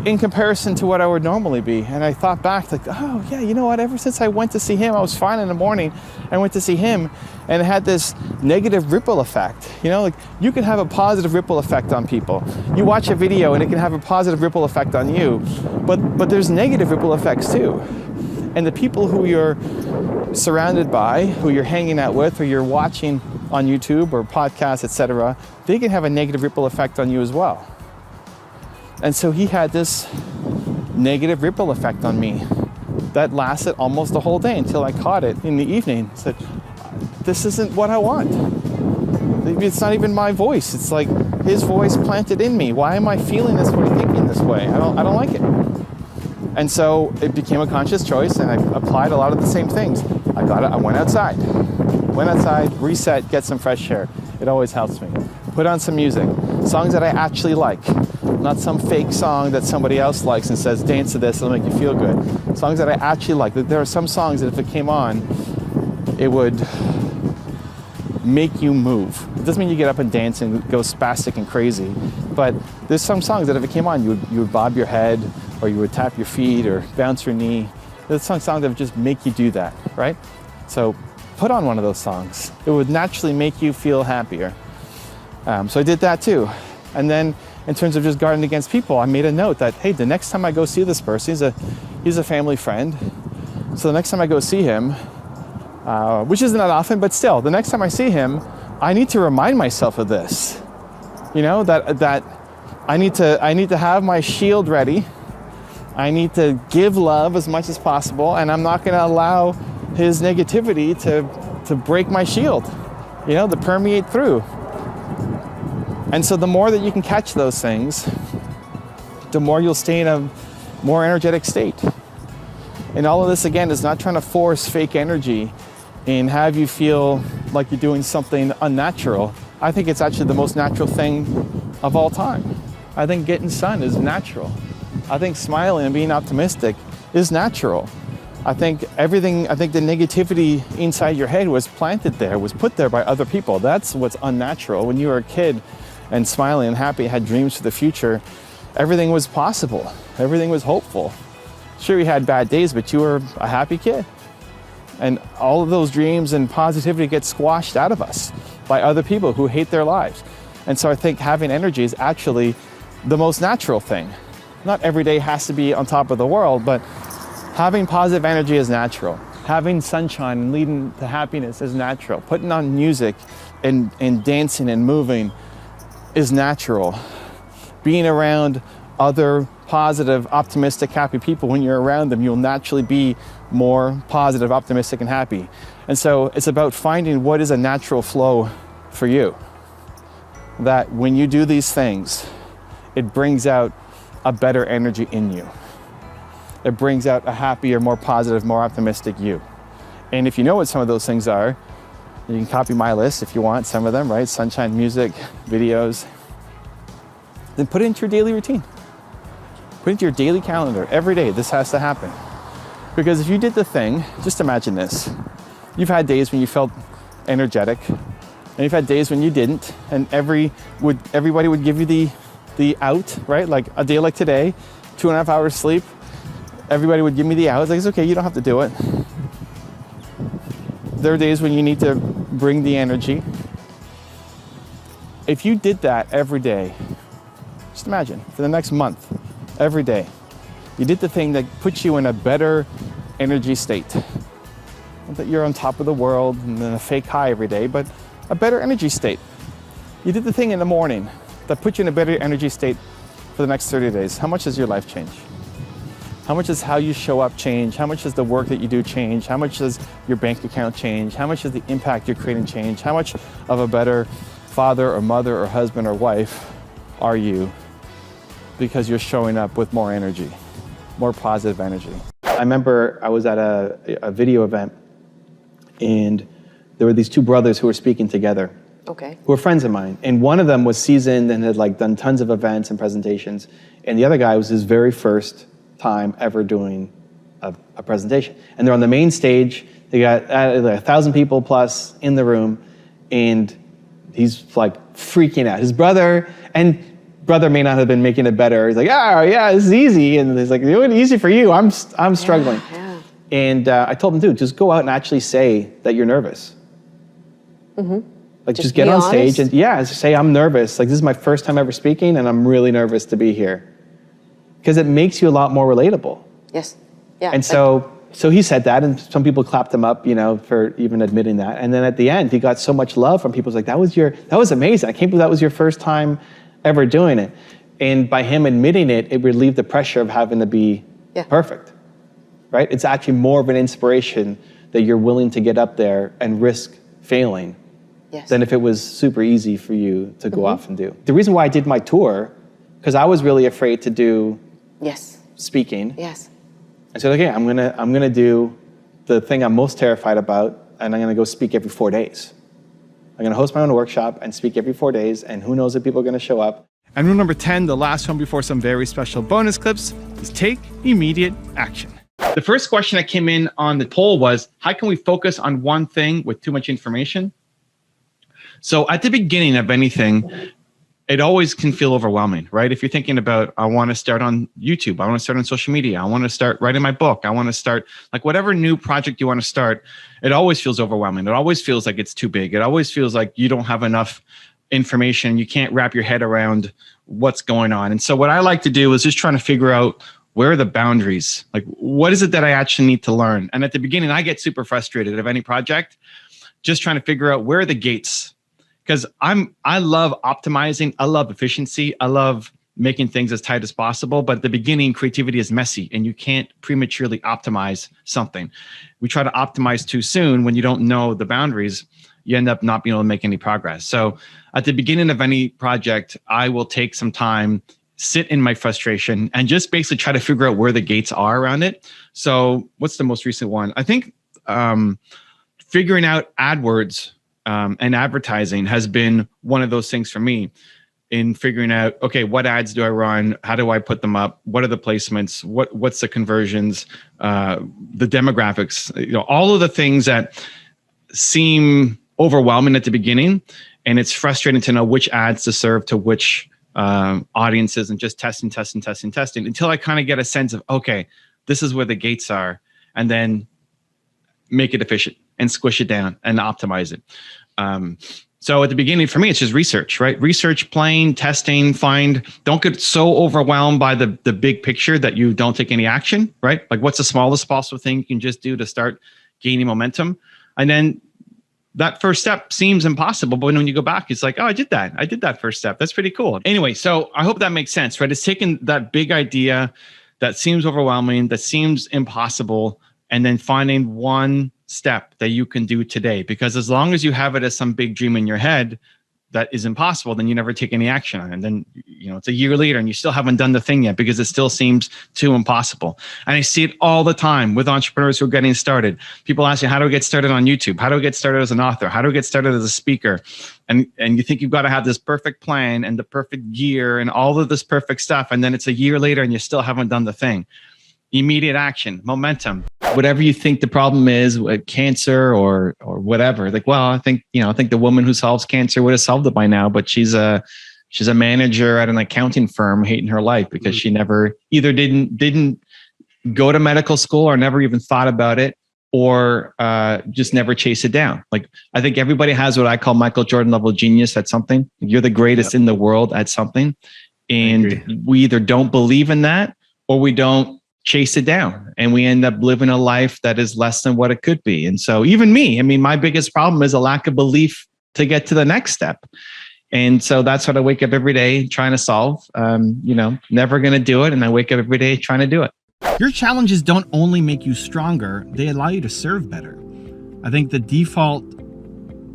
in comparison to what I would normally be? And I thought back, oh yeah, you know what? Ever since I went to see him, I was fine in the morning. I went to see him, and it had this negative ripple effect. You can have a positive ripple effect on people. You watch a video and it can have a positive ripple effect on you, but there's negative ripple effects too. And the people who you're surrounded by, who you're hanging out with, or you're watching on YouTube or podcasts, etc., they can have a negative ripple effect on you as well. And so he had this negative ripple effect on me that lasted almost the whole day until I caught it in the evening. I said, this isn't what I want. It's not even my voice. It's like his voice planted in me. Why am I feeling this way, thinking this way? I don't like it. And so it became a conscious choice, and I applied a lot of the same things. I went outside, reset, get some fresh air. It always helps me. Put on some music, songs that I actually like, not some fake song that somebody else likes and says, dance to this, it'll make you feel good. Songs that I actually like. There are some songs that if it came on, it would make you move. It doesn't mean you get up and dance and go spastic and crazy, but there's some songs that if it came on, you would bob your head, or you would tap your feet or bounce your knee. There's some songs that would just make you do that, right? So put on one of those songs. It would naturally make you feel happier. So I did that too. And then in terms of just guarding against people, I made a note that, hey, the next time I go see this person, he's a family friend. So the next time I go see him, which isn't that often, but still, the next time I see him, I need to remind myself of this. That I need to have my shield ready. I need to give love as much as possible, and I'm not going to allow his negativity to break my shield, you know, to permeate through. And so the more that you can catch those things, the more you'll stay in a more energetic state. And all of this, again, is not trying to force fake energy and have you feel like you're doing something unnatural. I think it's actually the most natural thing of all time. I think getting sun is natural. I think smiling and being optimistic is natural. I think the negativity inside your head was planted there, was put there by other people. That's what's unnatural. When you were a kid and smiling and happy, had dreams for the future, everything was possible. Everything was hopeful. Sure, you had bad days, but you were a happy kid. And all of those dreams and positivity get squashed out of us by other people who hate their lives. And so I think having energy is actually the most natural thing. Not every day has to be on top of the world, but having positive energy is natural. Having sunshine and leading to happiness is natural. Putting on music and dancing and moving is natural. Being around other positive, optimistic, happy people, when you're around them, you'll naturally be more positive, optimistic, and happy. And so it's about finding what is a natural flow for you. That when you do these things, it brings out a better energy in you. It brings out a happier, more positive, more optimistic you. And if you know what some of those things are, you can copy my list if you want, some of them, right? Sunshine, music, videos. Then put it into your daily routine. Put it into your daily calendar. Every day, this has to happen. Because if you did the thing, just imagine this. You've had days when you felt energetic, and you've had days when you didn't, and everybody would give you the out, right? Like a day like today, 2.5 hours sleep, everybody would give me the out. It's like, it's okay, you don't have to do it. There are days when you need to bring the energy. If you did that every day, just imagine, for the next month, every day, you did the thing that puts you in a better energy state. Not that you're on top of the world and in a fake high every day, but a better energy state. You did the thing in the morning that puts you in a better energy state for the next 30 days. How much does your life change? How much does how you show up change? How much does the work that you do change? How much does your bank account change? How much does the impact you're creating change? How much of a better father or mother or husband or wife are you because you're showing up with more energy, more positive energy? I remember I was at a video event, and there were these two brothers who were speaking together. Okay. Who were friends of mine. And one of them was seasoned and had like done tons of events and presentations. And the other guy was his very first time ever doing a presentation. And they're on the main stage. They got like 1,000 people plus in the room. And he's like freaking out. His brother may not have been making it better. He's like, yeah, this is easy. And he's like, doing it easy for you. I'm struggling. Yeah. And I told him, dude, just go out and actually say that you're nervous. Mm-hmm. Like just get on stage and just say, I'm nervous. Like this is my first time ever speaking and I'm really nervous to be here. Because it makes you a lot more relatable. Yes. Yeah. And so he said that, and some people clapped him up, for even admitting that. And then at the end, he got so much love from people. It was like, that was amazing. I can't believe that was your first time ever doing it. And by him admitting it, it relieved the pressure of having to be perfect, right? It's actually more of an inspiration that you're willing to get up there and risk failing than if it was super easy for you to go off and do. The reason why I did my tour, because I was really afraid to do speaking. Yes. I said, okay, I'm gonna do the thing I'm most terrified about, and I'm gonna go speak every 4 days. I'm gonna host my own workshop and speak every 4 days, and who knows if people are gonna show up. And rule number 10, the last one before some very special bonus clips, is take immediate action. The first question that came in on the poll was, how can we focus on one thing with too much information? So at the beginning of anything, it always can feel overwhelming, right? If you're thinking about, I want to start on YouTube, I want to start on social media, I want to start writing my book, I want to start, like whatever new project you want to start, it always feels overwhelming. It always feels like it's too big. It always feels like you don't have enough information. You can't wrap your head around what's going on. And so what I like to do is just trying to figure out, where are the boundaries? Like, what is it that I actually need to learn? And at the beginning, I get super frustrated of any project, just trying to figure out where are the gates. Because I love optimizing, I love efficiency, I love making things as tight as possible. But at the beginning, creativity is messy and you can't prematurely optimize something. We try to optimize too soon when you don't know the boundaries. You end up not being able to make any progress. So at the beginning of any project, I will take some time, sit in my frustration, and just basically try to figure out where the gates are around it. So what's the most recent one? I think figuring out AdWords and advertising has been one of those things for me, in figuring out, okay, what ads do I run? How do I put them up? What are the placements? What's the conversions? The demographics, all of the things that seem overwhelming at the beginning. And it's frustrating to know which ads to serve to which audiences, and just testing until I kind of get a sense of, okay, this is where the gates are, and then make it efficient and squish it down and optimize it. So at the beginning, for me, it's just research, right? Research, playing, testing, don't get so overwhelmed by the big picture that you don't take any action, right? Like, what's the smallest possible thing you can just do to start gaining momentum? And then that first step seems impossible, but when you go back, it's like, oh, I did that first step. That's pretty cool. Anyway, so I hope that makes sense, right? It's taking that big idea that seems overwhelming, that seems impossible, and then finding one step that you can do today. Because as long as you have it as some big dream in your head that is impossible, then you never take any action on it. And then, it's a year later and you still haven't done the thing yet because it still seems too impossible. And I see it all the time with entrepreneurs who are getting started. People ask you, how do I get started on YouTube? How do I get started as an author? How do I get started as a speaker? And you think you've got to have this perfect plan and the perfect year and all of this perfect stuff. And then it's a year later and you still haven't done the thing. Immediate action, momentum, whatever you think the problem is with cancer or whatever. Like, well, I think the woman who solves cancer would have solved it by now, but she's a manager at an accounting firm hating her life because she never either didn't go to medical school or never even thought about it, or just never chase it down. Like, I think everybody has what I call Michael Jordan level genius at something. You're the greatest in the world at something. And we either don't believe in that or we don't chase it down, and we end up living a life that is less than what it could be. And so even me, my biggest problem is a lack of belief to get to the next step. And so that's what I wake up every day trying to solve. Never going to do it. And I wake up every day trying to do it. Your challenges don't only make you stronger, they allow you to serve better. I think the default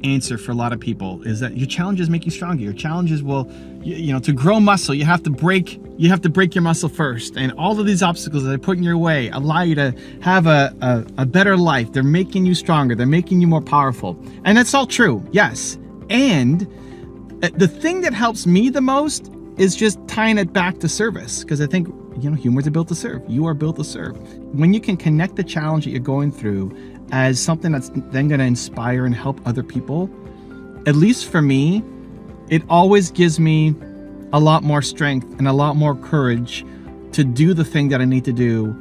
answer for a lot of people is that your challenges make you stronger. Your challenges will, to grow muscle, you have to break your muscle first. And all of these obstacles that are put in your way allow you to have a better life. They're making you stronger. They're making you more powerful. And that's all true. Yes. And the thing that helps me the most is just tying it back to service. Because I think, humans are built to serve. You are built to serve. When you can connect the challenge that you're going through as something that's then going to inspire and help other people, at least for me, it always gives me a lot more strength and a lot more courage to do the thing that I need to do,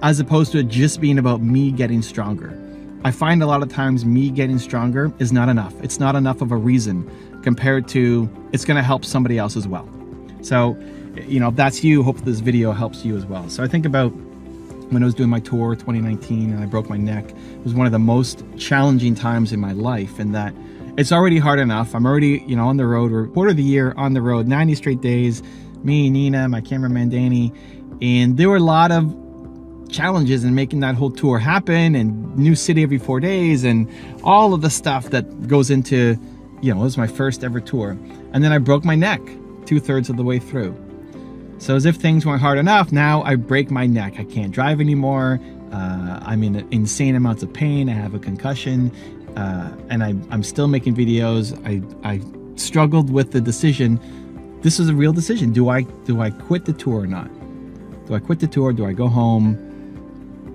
as opposed to it just being about me getting stronger. I find a lot of times me getting stronger is not enough. It's not enough of a reason compared to it's going to help somebody else as well. So, if that's you, hope this video helps you as well. So I think about when I was doing my tour 2019 and I broke my neck. It was one of the most challenging times in my life, and that it's already hard enough. I'm already, on the road. We're quarter of the year on the road, 90 straight days, me, Nina, my cameraman, Danny. And there were a lot of challenges in making that whole tour happen, and new city every 4 days, and all of the stuff that goes into, it was my first ever tour. And then I broke my neck 2/3 of the way through. So as if things weren't hard enough, now I break my neck. I can't drive anymore. I'm in insane amounts of pain. I have a concussion, and I'm still making videos. I struggled with the decision. This is a real decision. Do I quit the tour or not? Do I quit the tour? Do I go home?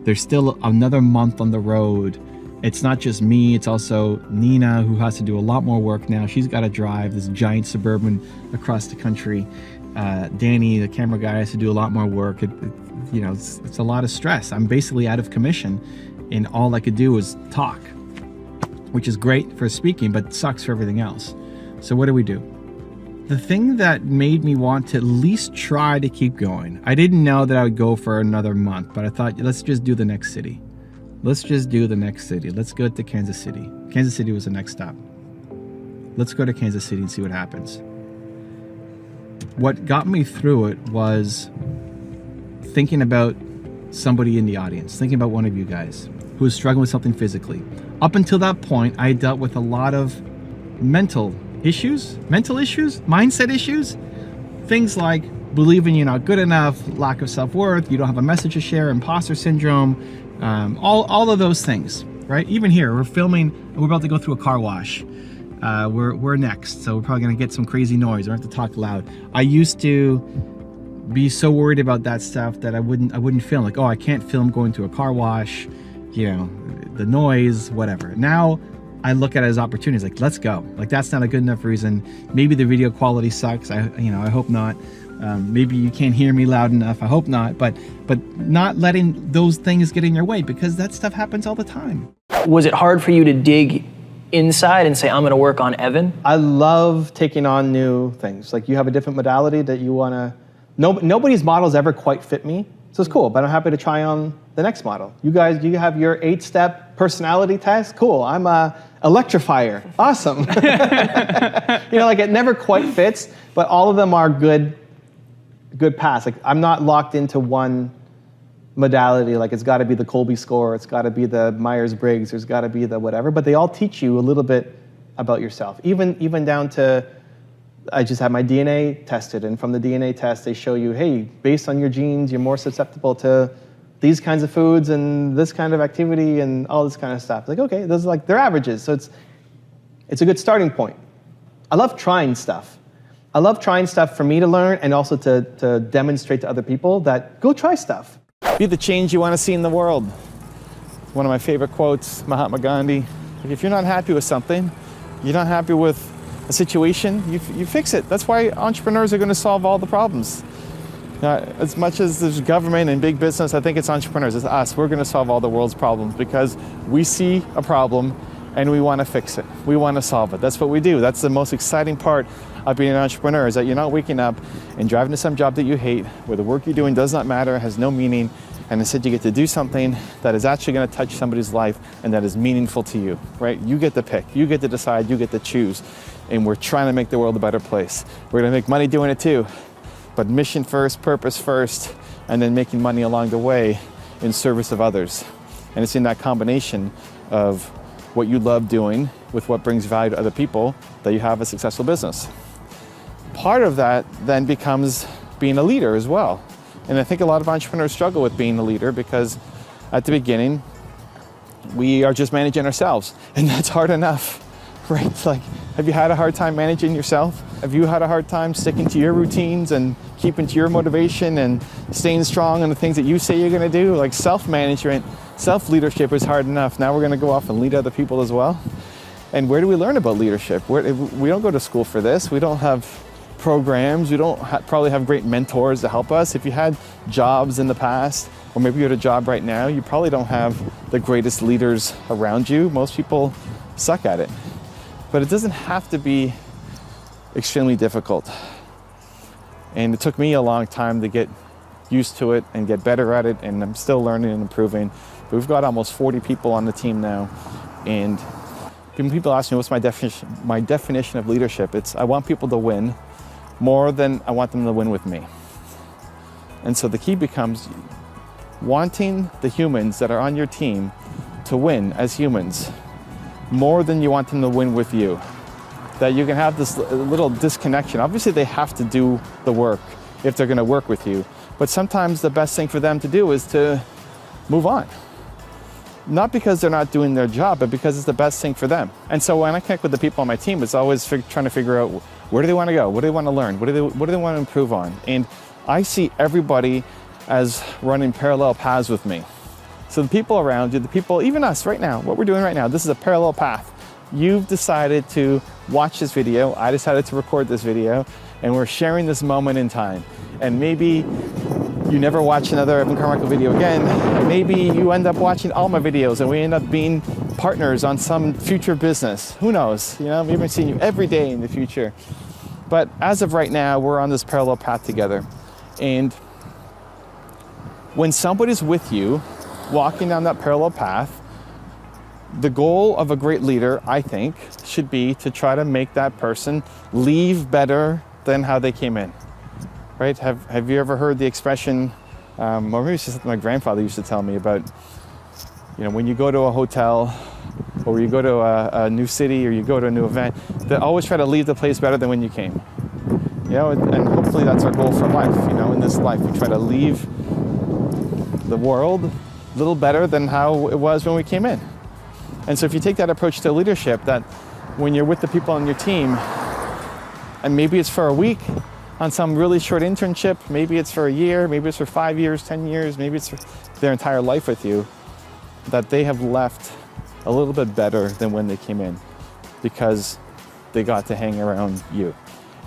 There's still another month on the road. It's not just me. It's also Nina, who has to do a lot more work now. She's got to drive this giant Suburban across the country. Danny, the camera guy, has to do a lot more work. It's a lot of stress. I'm basically out of commission, and all I could do is talk, which is great for speaking, but sucks for everything else. So what do? The thing that made me want to at least try to keep going, I didn't know that I would go for another month, but I thought, let's just do the next city. Let's just do the next city. Let's go to Kansas City. Kansas City was the next stop. Let's go to Kansas City and see what happens. what got me through it was thinking about somebody in the audience, thinking about one of you guys who was struggling with something physically. Up until that point, I dealt with a lot of mental issues, mindset issues, things like believing you're not good enough, lack of self-worth, you don't have a message to share, imposter syndrome, all of those things, right? Even here, we're filming, we're about to go through a car wash. We're next, so we're probably gonna get some crazy noise. I have to talk loud. I used to be so worried about that stuff that I wouldn't film. Like, oh, I can't film going to a car wash, you know, the noise, whatever. Now I look at it as opportunities. Like, let's go. Like, that's not a good enough reason. Maybe the video quality sucks. I hope not. Maybe you can't hear me loud enough. I hope not. But not letting those things get in your way, because that stuff happens all the time. Was it hard for you to dig inside and say, I'm going to work on Evan? I love taking on new things. Like, you have a different modality that you want to... Nobody's models ever quite fit me, so it's cool, but I'm happy to try on the next model. You guys, you have your 8-step personality test? Cool, I'm a electrifier. Awesome. Like, it never quite fits, but all of them are good paths. Like, I'm not locked into one modality, like it's got to be the Colby score, it's got to be the Myers-Briggs, there's got to be the whatever, but they all teach you a little bit about yourself. Even down to, I just had my DNA tested, and from the DNA test, they show you, hey, based on your genes, you're more susceptible to these kinds of foods and this kind of activity and all this kind of stuff. Like, okay, those are like, they're averages, so it's a good starting point. I love trying stuff. I love trying stuff for me to learn and also to demonstrate to other people that go try stuff. Be the change you want to see in the world. One of my favorite quotes, Mahatma Gandhi. If you're not happy with something, you're not happy with a situation, you fix it. That's why entrepreneurs are going to solve all the problems. As much as there's government and big business, I think it's entrepreneurs, it's us. We're going to solve all the world's problems because we see a problem and we want to fix it. We want to solve it. That's what we do. That's the most exciting part of being an entrepreneur, is that you're not waking up and driving to some job that you hate, where the work you're doing does not matter, has no meaning, and instead you get to do something that is actually going to touch somebody's life and that is meaningful to you, right? You get to pick, you get to decide, you get to choose, and we're trying to make the world a better place. We're going to make money doing it too, but mission first, purpose first, and then making money along the way in service of others. And it's in that combination of what you love doing with what brings value to other people that you have a successful business. Part of that then becomes being a leader as well. And I think a lot of entrepreneurs struggle with being a leader because at the beginning, we are just managing ourselves, and that's hard enough, right? Like, have you had a hard time managing yourself? Have you had a hard time sticking to your routines and keeping to your motivation and staying strong on the things that you say you're gonna do? Like, self-management, self-leadership is hard enough. Now we're gonna go off and lead other people as well. And where do we learn about leadership? We don't go to school for this. We don't have programs. We don't probably have great mentors to help us. If you had jobs in the past, or maybe you're at a job right now, you probably don't have the greatest leaders around you. Most people suck at it. But it doesn't have to be extremely difficult. And it took me a long time to get used to it and get better at it, and I'm still learning and improving. But we've got almost 40 people on the team now, and when people ask me what's my definition of leadership, it's I want people to win more than I want them to win with me. And so the key becomes wanting the humans that are on your team to win as humans more than you want them to win with you. That you can have this little disconnection. Obviously they have to do the work if they're gonna work with you, but sometimes the best thing for them to do is to move on. Not because they're not doing their job, but because it's the best thing for them. And so when I connect with the people on my team, it's always trying to figure out where do they want to go? What do they want to learn? What do they want to improve on? And I see everybody as running parallel paths with me. So the people around you, the people, even us right now, what we're doing right now, this is a parallel path. You've decided to watch this video. I decided to record this video, and we're sharing this moment in time. And maybe you never watch another Evan Carmichael video again. Maybe you end up watching all my videos and we end up being partners on some future business. Who knows? Maybe I'm seeing you every day in the future. But as of right now, we're on this parallel path together. And when somebody's with you, walking down that parallel path, the goal of a great leader, I think, should be to try to make that person leave better than how they came in. right? Have you ever heard the expression, or maybe it's just something my grandfather used to tell me about, when you go to a hotel or you go to a new city or you go to a new event, they always try to leave the place better than when you came. And hopefully that's our goal for life. In this life, we try to leave the world a little better than how it was when we came in. And so if you take that approach to leadership, that when you're with the people on your team, and maybe it's for a week on some really short internship, maybe it's for a year, maybe it's for 5 years, 10 years, maybe it's for their entire life with you, that they have left a little bit better than when they came in because they got to hang around you.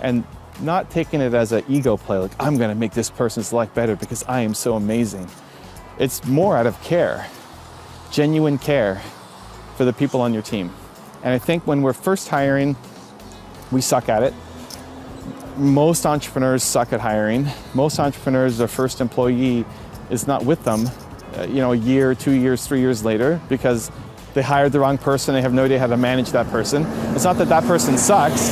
And not taking it as an ego play, like I'm gonna make this person's life better because I am so amazing. It's more out of care, genuine care for the people on your team. And I think when we're first hiring, we suck at it. Most entrepreneurs suck at hiring. Most entrepreneurs, their first employee is not with them, a year, 2 years, 3 years later, because they hired the wrong person. They have no idea how to manage that person. It's not that that person sucks.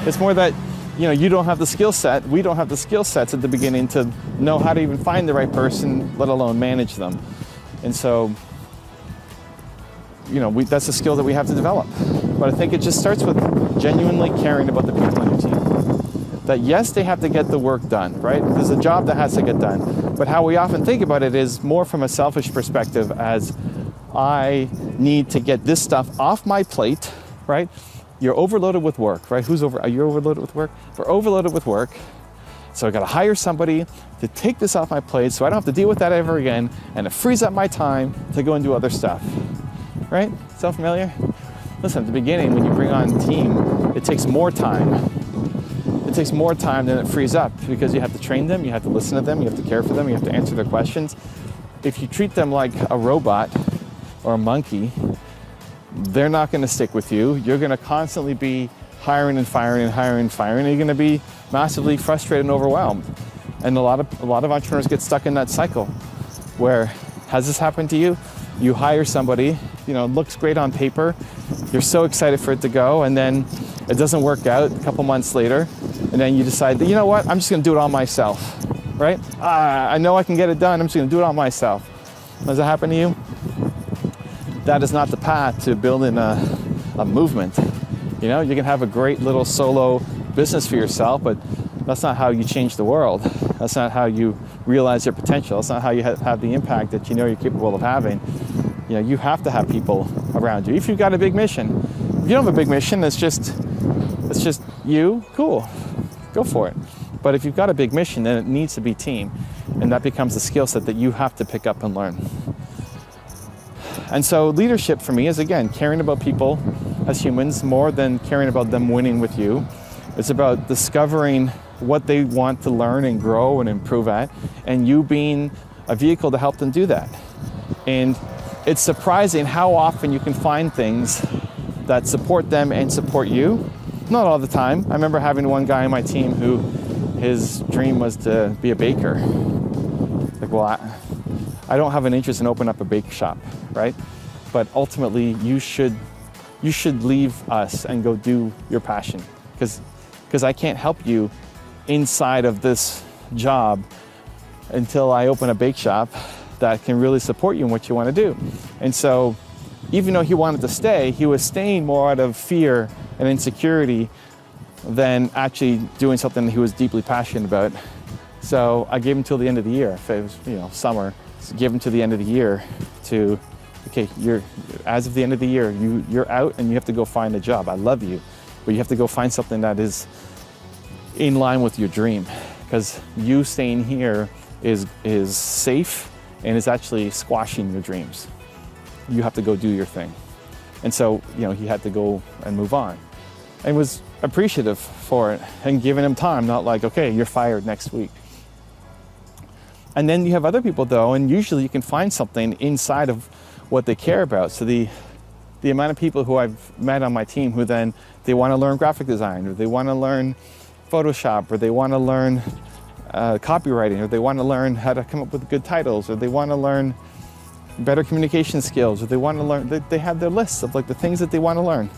It's more that, you don't have the skill set. We don't have the skill sets at the beginning to know how to even find the right person, let alone manage them. And so, that's a skill that we have to develop. But I think it just starts with genuinely caring about the people on your team. That yes, they have to get the work done, right? There's a job that has to get done. But how we often think about it is more from a selfish perspective, as I need to get this stuff off my plate, right? You're overloaded with work, right? Are you overloaded with work? We're overloaded with work. So I gotta hire somebody to take this off my plate so I don't have to deal with that ever again, and it frees up my time to go and do other stuff, right? Sound familiar? Listen, at the beginning, when you bring on a team, it takes more time. It takes more time than it frees up because you have to train them, you have to listen to them, you have to care for them, you have to answer their questions. If you treat them like a robot or a monkey, they're not going to stick with you. You're going to constantly be hiring and firing and hiring and firing. And you're going to be massively frustrated and overwhelmed. And a lot of entrepreneurs get stuck in that cycle where, has this happened to you? You hire somebody, it looks great on paper. You're so excited for it to go, and then it doesn't work out a couple months later. And then you decide that, I'm just going to do it all myself, right? I know I can get it done. I'm just going to do it all myself. Does that happen to you? That is not the path to building a movement. You can have a great little solo business for yourself, but that's not how you change the world. That's not how you realize your potential. That's not how you have the impact that you're capable of having. You have to have people around you. If you've got a big mission. If you don't have a big mission, it's just you, cool, go for it. But if you've got a big mission, then it needs to be team. And that becomes a skill set that you have to pick up and learn. And so leadership for me is, again, caring about people as humans more than caring about them winning with you. It's about discovering what they want to learn and grow and improve at, and you being a vehicle to help them do that. And it's surprising how often you can find things that support them and support you. Not all the time. I remember having one guy on my team who his dream was to be a baker. I don't have an interest in opening up a bake shop, right? But ultimately, you should leave us and go do your passion, because I can't help you inside of this job until I open a bake shop that can really support you in what you want to do. And so, even though he wanted to stay, he was staying more out of fear and insecurity than actually doing something he was deeply passionate about. So I gave him till the end of the year. If it was, summer, so give him to the end of the year to, okay, as of the end of the year, you're out and you have to go find a job. I love you, but you have to go find something that is in line with your dream, because you staying here is safe and is actually squashing your dreams. You have to go do your thing. And so, he had to go and move on, and was appreciative for it and giving him time, not like, okay, you're fired next week. And then you have other people though, and usually you can find something inside of what they care about. So the amount of people who I've met on my team who then they want to learn graphic design, or they want to learn Photoshop, or they want to learn copywriting, or they want to learn how to come up with good titles, or they want to learn better communication skills, or they want to learn, they have their lists of the things that they want to learn.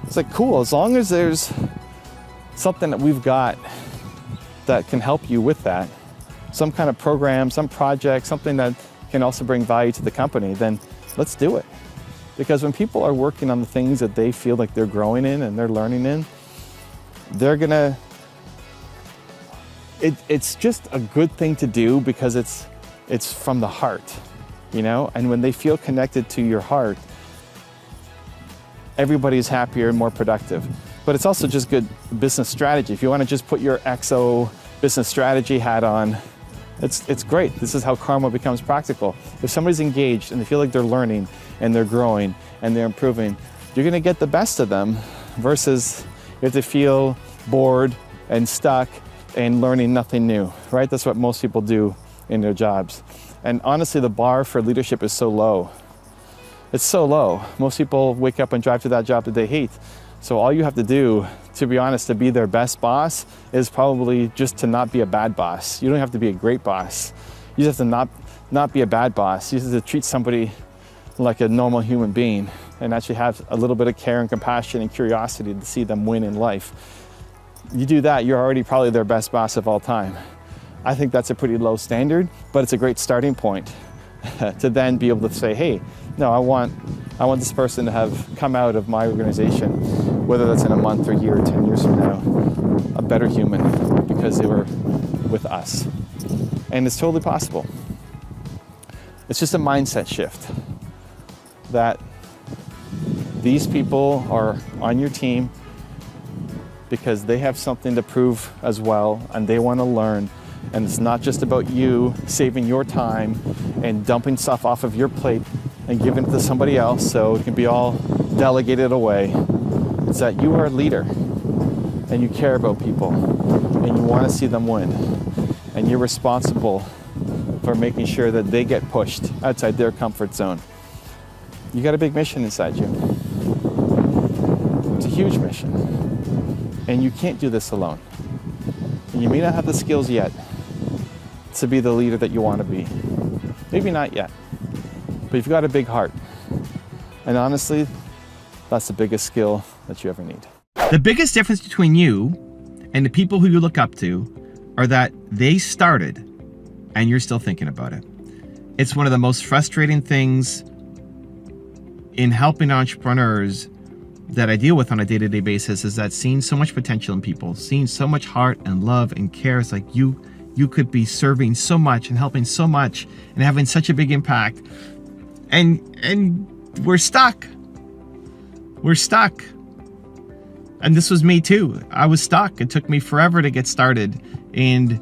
It's cool, as long as there's something that we've got that can help you with that, some kind of program, some project, something that can also bring value to the company, then let's do it. Because when people are working on the things that they feel like they're growing in and they're learning in, they're gonna, it's just a good thing to do because it's from the heart, you know? And when they feel connected to your heart, everybody's happier and more productive. But it's also just good business strategy. If you wanna just put your XO business strategy hat on, it's great. This is how karma becomes practical. If somebody's engaged and they feel like they're learning and they're growing and they're improving, you're gonna get the best of them versus if they feel bored and stuck and learning nothing new, right? That's what most people do in their jobs. And honestly, the bar for leadership is so low. It's so low. Most people wake up and drive to that job that they hate. So all you have to do, to be honest, to be their best boss is probably just to not be a bad boss. You don't have to be a great boss. You just have to not be a bad boss. You just have to treat somebody like a normal human being and actually have a little bit of care and compassion and curiosity to see them win in life. You do that, you're already probably their best boss of all time. I think that's a pretty low standard, but it's a great starting point to then be able to say, hey, no, I want this person to have come out of my organization, whether that's in a month or year or 10 years from now, a better human because they were with us. And it's totally possible. It's just a mindset shift that these people are on your team because they have something to prove as well and they want to learn. And it's not just about you saving your time and dumping stuff off of your plate and giving it to somebody else so it can be all delegated away. It's that you are a leader and you care about people and you want to see them win. And you're responsible for making sure that they get pushed outside their comfort zone. You got a big mission inside you. It's a huge mission. And you can't do this alone. And you may not have the skills yet to be the leader that you want to be. Maybe not yet, but you've got a big heart. And honestly, that's the biggest skill that you ever need. The biggest difference between you and the people who you look up to are that they started and you're still thinking about it. It's one of the most frustrating things in helping entrepreneurs that I deal with on a day-to-day basis is that seeing so much potential in people, seeing so much heart and love and care. It's like you could be serving so much and helping so much and having such a big impact. And we're stuck. We're stuck. And this was me too. I was stuck. It took me forever to get started. And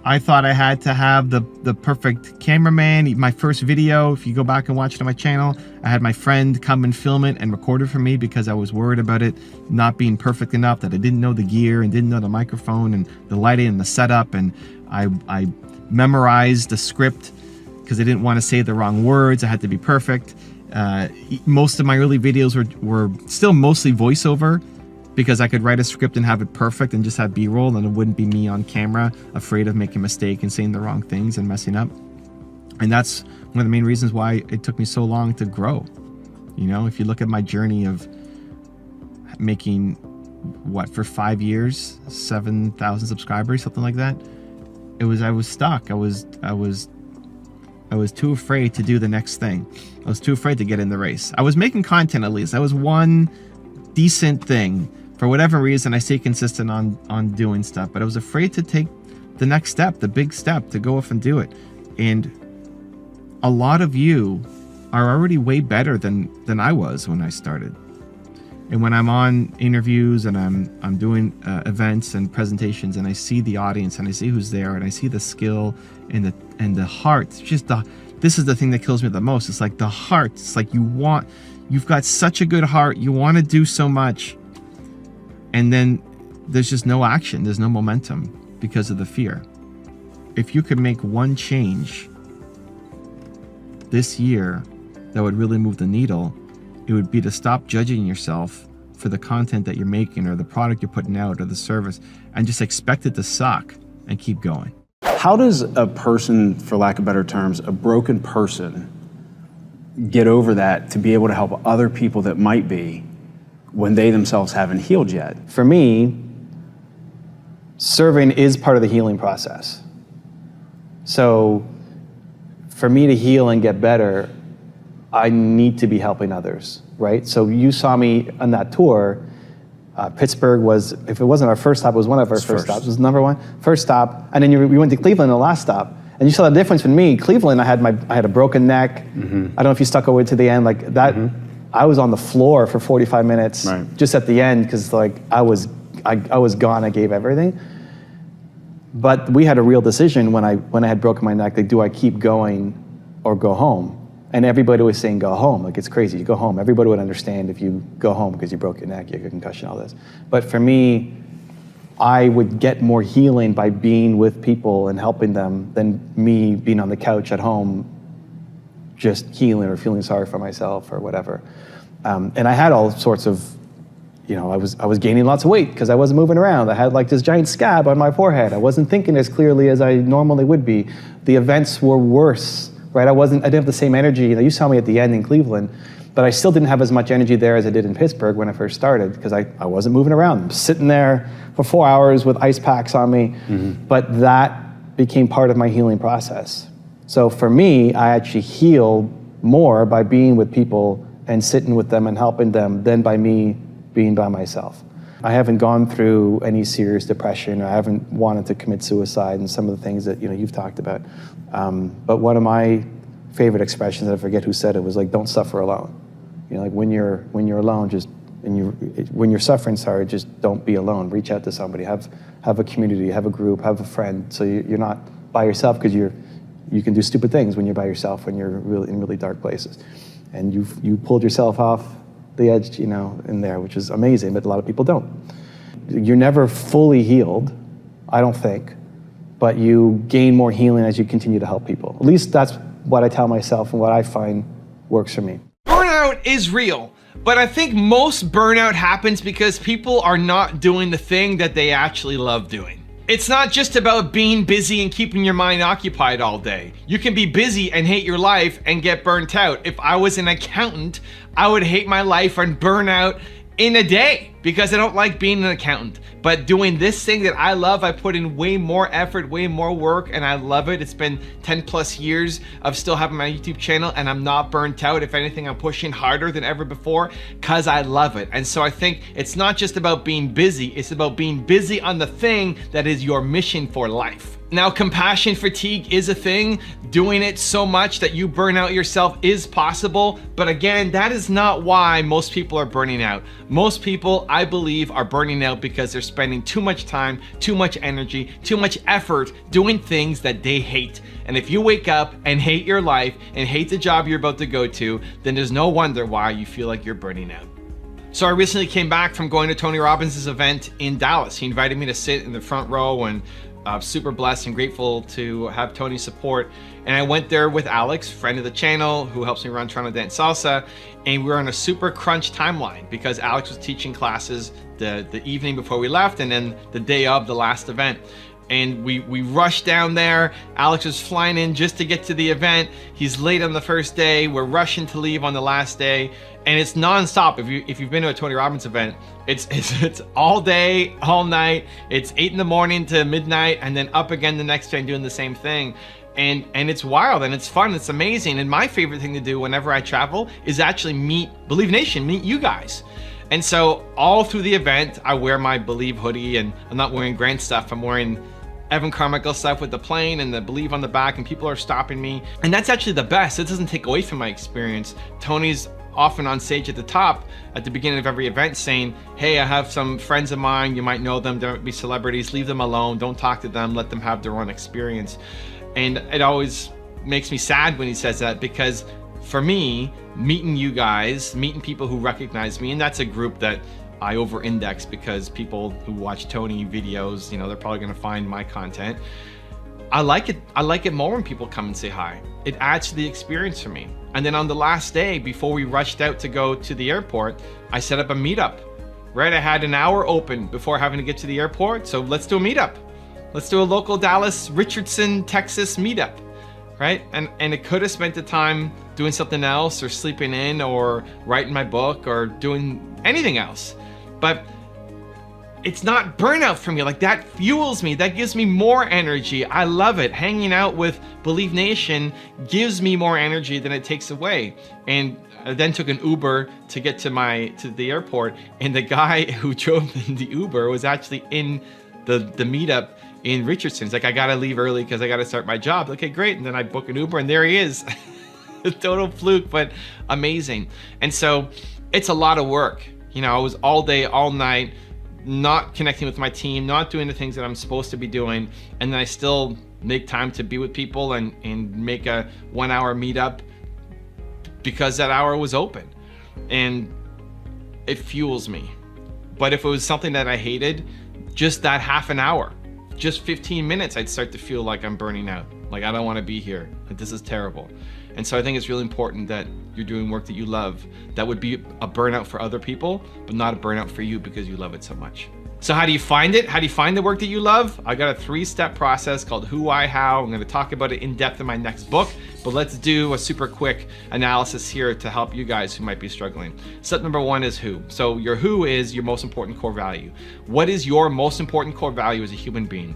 I thought I had to have the perfect cameraman. My first video, if you go back and watch it on my channel, I had my friend come and film it and record it for me because I was worried about it not being perfect enough, that I didn't know the gear and didn't know the microphone and the lighting and the setup. And I memorized the script because I didn't want to say the wrong words. I had to be perfect. Most of my early videos were still mostly voiceover, because I could write a script and have it perfect and just have B-roll and it wouldn't be me on camera afraid of making a mistake and saying the wrong things and messing up. And that's one of the main reasons why it took me so long to grow. You know, if you look at my journey of making, what, for 5 years, 7,000 subscribers, something like that, I was stuck. I was too afraid to do the next thing. I was too afraid to get in the race. I was making content at least. That was one decent thing. For whatever reason, I stay consistent on doing stuff, but I was afraid to take the next step, the big step, to go off and do it. And a lot of you are already way better than I was when I started. And when I'm on interviews and I'm doing events and presentations, and I see the audience and I see who's there and I see the skill and the heart, it's just this is the thing that kills me the most. It's like the heart. It's like you've got such a good heart. You want to do so much. And then there's just no action. There's no momentum because of the fear. If you could make one change this year that would really move the needle, it would be to stop judging yourself for the content that you're making or the product you're putting out or the service and just expect it to suck and keep going. How does a person, for lack of better terms, a broken person, get over that to be able to help other people that might be when they themselves haven't healed yet? For me, serving is part of the healing process. So for me to heal and get better, I need to be helping others, right? So you saw me on that tour. Pittsburgh was, if it wasn't our first stop, it was one of our first stops. It was number one, first stop. And then we went to Cleveland, the last stop. And you saw the difference with me. Cleveland, I had a broken neck. I don't know if you stuck over to the end, like that. I was on the floor for 45 minutes just at the end, because like I was gone. I gave everything. But we had a real decision when I had broken my neck, like, do I keep going or go home? And everybody was saying go home. Like, it's crazy, you go home. Everybody would understand if you go home because you broke your neck, you have a concussion, all this. But for me, I would get more healing by being with people and helping them than me being on the couch at home just healing or feeling sorry for myself or whatever. And I had all sorts of, you know, I was gaining lots of weight because I wasn't moving around. I had like this giant scab on my forehead. I wasn't thinking as clearly as I normally would be. The events were worse, right? I didn't have the same energy. You know, you saw me at the end in Cleveland, but I still didn't have as much energy there as I did in Pittsburgh when I first started, because I wasn't moving around. I'm sitting there for 4 hours with ice packs on me. But that became part of my healing process. So for me, I actually healed more by being with people and sitting with them and helping them than by me being by myself. I haven't gone through any serious depression. I haven't wanted to commit suicide and some of the things that, you know, you've talked about. But one of my favorite expressions, I forget who said it, was like, don't suffer alone. You know, like when you're alone, when you're suffering, just don't be alone. Reach out to somebody, have a community, have a group, have a friend, so you're not by yourself, because you can do stupid things when you're by yourself, when you're really in really dark places. And you pulled yourself off the edge, you know, in there, which is amazing, but a lot of people don't. You're never fully healed, I don't think, but you gain more healing as you continue to help people. At least that's what I tell myself and what I find works for me. Burnout is real, but I think most burnout happens because people are not doing the thing that they actually love doing. It's not just about being busy and keeping your mind occupied all day. You can be busy and hate your life and get burnt out. If I was an accountant, I would hate my life and burn out in a day because I don't like being an accountant. But doing this thing that I love, I put in way more effort, way more work, and I love it. It's been 10 plus years of still having my YouTube channel, and I'm not burnt out. If anything, I'm pushing harder than ever before because I love it. And so I think it's not just about being busy, it's about being busy on the thing that is your mission for life. Now, compassion fatigue is a thing. Doing it so much that you burn out yourself is possible. But again, that is not why most people are burning out. Most people, I believe, are burning out because they're spending too much time, too much energy, too much effort doing things that they hate. And if you wake up and hate your life and hate the job you're about to go to, then there's no wonder why you feel like you're burning out. So I recently came back from going to Tony Robbins' event in Dallas. He invited me to sit in the front row, and I'm super blessed and grateful to have Tony's support. And I went there with Alex, friend of the channel, who helps me run Toronto Dance Salsa. And we were on a super crunch timeline because Alex was teaching classes the evening before we left, and then the day of the last event. And we rushed down there. Alex was flying in just to get to the event. He's late on the first day. We're rushing to leave on the last day. And it's nonstop. If you've been to a Tony Robbins event, it's all day, all night. It's 8 in the morning to midnight, and then up again the next day and doing the same thing. And it's wild and it's fun. It's amazing. And my favorite thing to do whenever I travel is actually meet Believe Nation, meet you guys. And so all through the event, I wear my Believe hoodie, and I'm not wearing Grant stuff. I'm wearing Evan Carmichael stuff with the plane and the Believe on the back, and people are stopping me. And that's actually the best. It doesn't take away from my experience. Tony's often on stage at the top at the beginning of every event saying, hey, I have some friends of mine, you might know them, they might be celebrities, leave them alone, don't talk to them, let them have their own experience. And it always makes me sad when he says that, because for me, meeting you guys, meeting people who recognize me, and that's a group that I over-index because people who watch Tony videos, you know, they're probably gonna find my content. I like it more when people come and say hi. It adds to the experience for me. And then on the last day, before we rushed out to go to the airport, I set up a meetup, right? I had an hour open before having to get to the airport, so let's do a meetup. Let's do a local Dallas, Richardson, Texas meetup, right? And it could have spent the time doing something else, or sleeping in, or writing my book, or doing anything else. But it's not burnout for me. Like, that fuels me. That gives me more energy. I love it. Hanging out with Believe Nation gives me more energy than it takes away. And I then took an Uber to get to the airport, and the guy who drove the Uber was actually in the meetup in Richardson. He's like, I gotta leave early because I gotta start my job. Okay, great. And then I book an Uber, and there he is. A total fluke, but amazing. And so it's a lot of work. You know, I was all day, all night, not connecting with my team, not doing the things that I'm supposed to be doing, and then I still make time to be with people and make a 1 hour meetup because that hour was open, and it fuels me. But if it was something that I hated, just that half an hour, just 15 minutes, I'd start to feel like I'm burning out. Like, I don't want to be here. Like, this is terrible. And so I think it's really important that you're doing work that you love. That would be a burnout for other people, but not a burnout for you because you love it so much. So how do you find it? How do you find the work that you love? I got a 3-step process called Who, Why, How. I'm going to talk about it in depth in my next book, but let's do a super quick analysis here to help you guys who might be struggling. Step number 1 is who. So your who is your most important core value. What is your most important core value as a human being?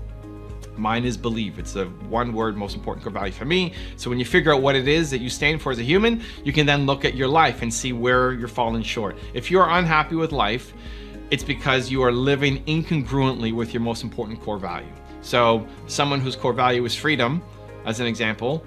Mine is believe. It's the one word most important core value for me. So when you figure out what it is that you stand for as a human, you can then look at your life and see where you're falling short. If you're unhappy with life, it's because you are living incongruently with your most important core value. So someone whose core value is freedom, as an example,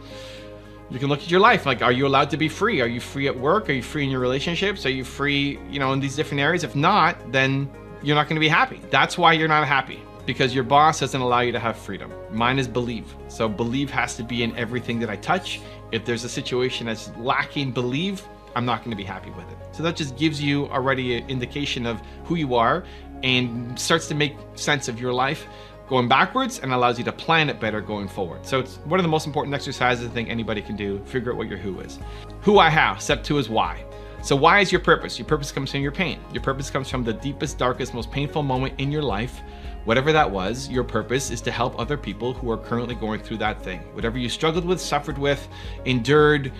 you can look at your life. Like, are you allowed to be free? Are you free at work? Are you free in your relationships? Are you free, in these different areas? If not, then you're not going to be happy. That's why you're not happy. Because your boss doesn't allow you to have freedom. Mine is believe. So believe has to be in everything that I touch. If there's a situation that's lacking believe, I'm not going to be happy with it. So that just gives you already an indication of who you are and starts to make sense of your life going backwards and allows you to plan it better going forward. So it's one of the most important exercises I think anybody can do. Figure out what your who is. Who, I, how. Step 2 is why. So why is your purpose? Your purpose comes from your pain. Your purpose comes from the deepest, darkest, most painful moment in your life. Whatever that was, your purpose is to help other people who are currently going through that thing. Whatever you struggled with, suffered with, endured,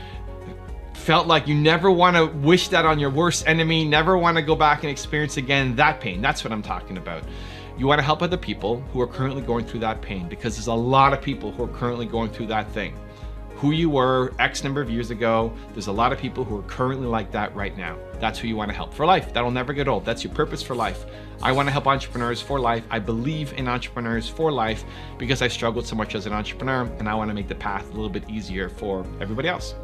felt like you never want to wish that on your worst enemy, never want to go back and experience again that pain. That's what I'm talking about. You want to help other people who are currently going through that pain, because there's a lot of people who are currently going through that thing. Who you were X number of years ago, there's a lot of people who are currently like that right now. That's who you want to help for life. That'll never get old. That's your purpose for life. I want to help entrepreneurs for life. I believe in entrepreneurs for life because I struggled so much as an entrepreneur, and I want to make the path a little bit easier for everybody else.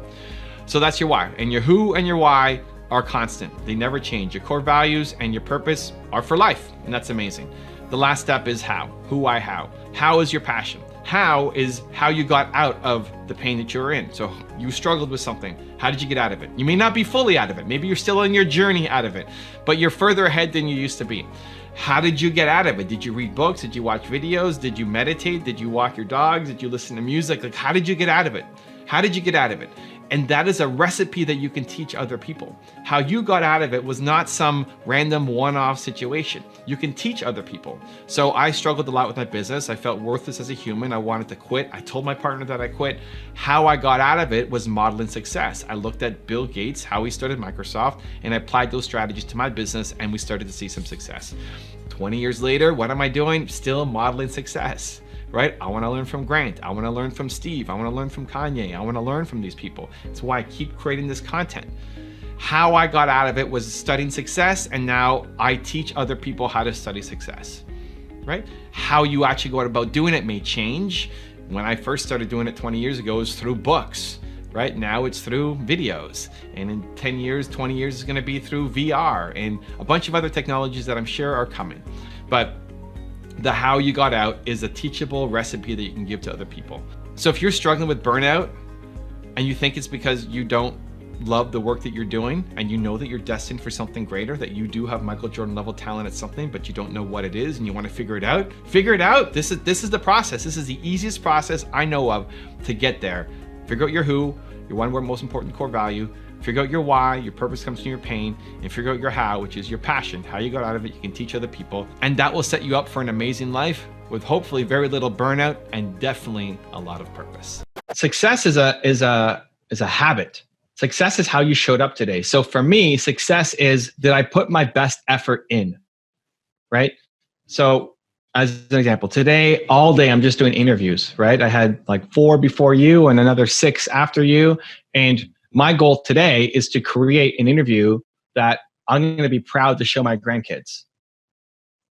So that's your why. And your who and your why are constant. They never change. Your core values and your purpose are for life, and that's amazing. The last step is how. Who, why, how. How is your passion. How is how you got out of the pain that you were in. So you struggled with something. How did you get out of it? You may not be fully out of it. Maybe you're still on your journey out of it, but you're further ahead than you used to be. How did you get out of it? Did you read books? Did you watch videos? Did you meditate? Did you walk your dogs? Did you listen to music? Like, how did you get out of it? How did you get out of it? And that is a recipe that you can teach other people. How you got out of it was not some random one-off situation. You can teach other people. So I struggled a lot with my business. I felt worthless as a human. I wanted to quit. I told my partner that I quit. How I got out of it was modeling success. I looked at Bill Gates, how he started Microsoft, and I applied those strategies to my business, and we started to see some success. 20 years later, what am I doing? Still modeling success. Right? I want to learn from Grant. I want to learn from Steve. I want to learn from Kanye. I want to learn from these people. It's why I keep creating this content. How I got out of it was studying success, and now I teach other people how to study success. Right? How you actually go about doing it may change. When I first started doing it 20 years ago, it was through books. Right? Now it's through videos. And in 10 years, 20 years, it's going to be through VR and a bunch of other technologies that I'm sure are coming. But the how you got out is a teachable recipe that you can give to other people. So if you're struggling with burnout and you think it's because you don't love the work that you're doing and you know that you're destined for something greater, that you do have Michael Jordan level talent at something, but you don't know what it is and you want to figure it out, figure it out. This is the process. This is the easiest process I know of to get there. Figure out your who, your one word most important core value, figure out your why, your purpose comes from your pain, and figure out your how, which is your passion, how you got out of it, you can teach other people, and that will set you up for an amazing life with hopefully very little burnout and definitely a lot of purpose. Success is a habit. Success is how you showed up today. So for me, success is, did I put my best effort in, right? So as an example, today, all day, I'm just doing interviews, right? I had like 4 before you and another 6 after you. And my goal today is to create an interview that I'm going to be proud to show my grandkids,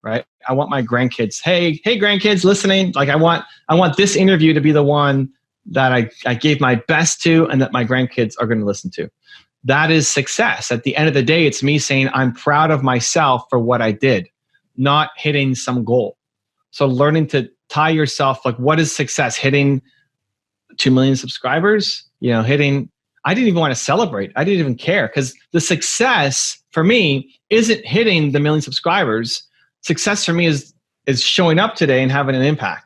right? I want my grandkids, hey grandkids listening. Like I want this interview to be the one that I gave my best to and that my grandkids are going to listen to. That is success. At the end of the day, it's me saying I'm proud of myself for what I did, not hitting some goal. So learning to tie yourself, like what is success? Hitting 2 million subscribers, I didn't even want to celebrate. I didn't even care because the success for me isn't hitting the 1 million subscribers. Success for me is showing up today and having an impact.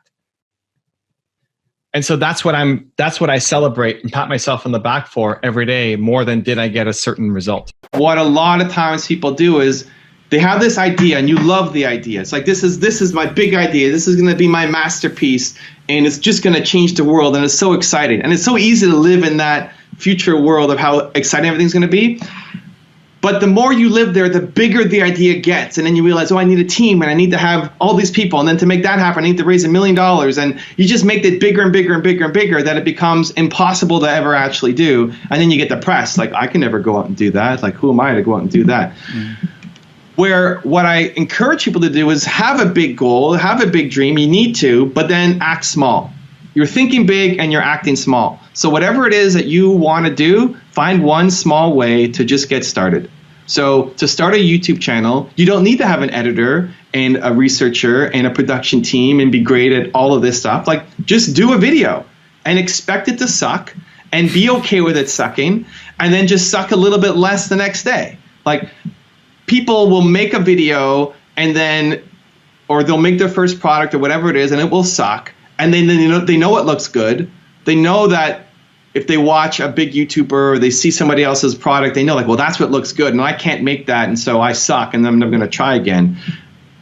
And so that's what I celebrate and pat myself on the back for every day, more than did I get a certain result. What a lot of times people do is they have this idea and you love the idea. It's like, this is my big idea. This is going to be my masterpiece and it's just going to change the world. And it's so exciting. And it's so easy to live in that future world of how exciting everything's going to be. But the more you live there, the bigger the idea gets. And then you realize, I need a team and I need to have all these people. And then to make that happen, I need to raise $1 million. And you just make it bigger and bigger and bigger and bigger that it becomes impossible to ever actually do. And then you get depressed. Like, I can never go out and do that. Like, who am I to go out and do that? Mm-hmm. Where what I encourage people to do is have a big goal, have a big dream. You need to, but then act small. You're thinking big and you're acting small. So whatever it is that you want to do, find one small way to just get started. So to start a YouTube channel, you don't need to have an editor and a researcher and a production team and be great at all of this stuff. Like, just do a video and expect it to suck and be okay with it sucking, and then just suck a little bit less the next day. Like, people will make a video and then, or they'll make their first product or whatever it is and it will suck. And then they know it looks good. They know that if they watch a big YouTuber or they see somebody else's product, they know, like, well, that's what looks good and I can't make that, and so I suck and I'm never going to try again.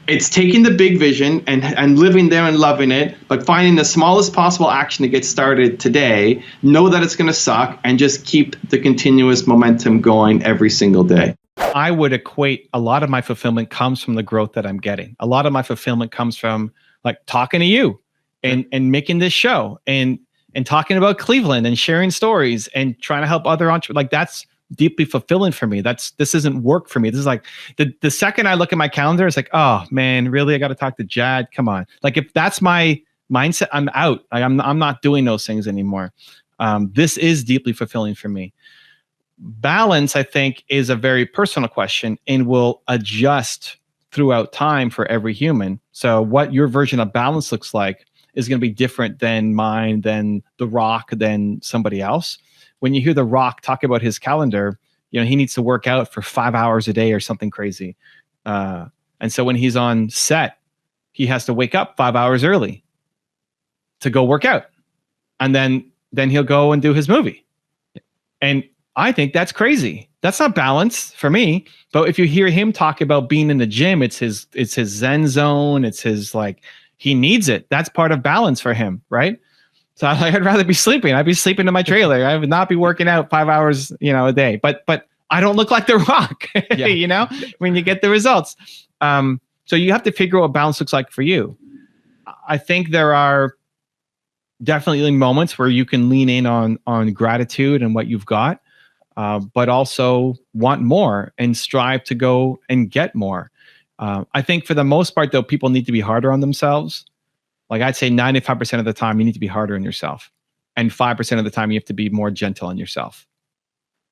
It's taking the big vision and living there and loving it, but finding the smallest possible action to get started today, know that it's going to suck, and just keep the continuous momentum going every single day. I would equate a lot of my fulfillment comes from the growth that I'm getting. A lot of my fulfillment comes from like talking to you and making this show and talking about Cleveland and sharing stories and trying to help other entrepreneurs. Like, that's deeply fulfilling for me. This isn't work for me. This is like the second I look at my calendar, it's like, oh man, really? I got to talk to Jad. Come on. Like, if that's my mindset, I'm out. Like, I'm not doing those things anymore. This is deeply fulfilling for me. Balance, I think, is a very personal question and will adjust throughout time for every human. So what your version of balance looks like is going to be different than mine, than The Rock, than somebody else. When you hear The Rock talk about his calendar, he needs to work out for 5 hours a day or something crazy. And so when he's on set, he has to wake up 5 hours early to go work out. And then he'll go and do his movie. And I think that's crazy. That's not balance for me. But if you hear him talk about being in the gym, it's his Zen zone. It's his, like, he needs it. That's part of balance for him, right? So I'd rather be sleeping. I'd be sleeping in my trailer. I would not be working out 5 hours, a day. But I don't look like The Rock, when you get the results. So you have to figure out what balance looks like for you. I think there are definitely moments where you can lean in on gratitude and what you've got. But also want more and strive to go and get more. I think for the most part, though, people need to be harder on themselves. Like, I'd say 95% of the time, you need to be harder on yourself. And 5% of the time, you have to be more gentle on yourself.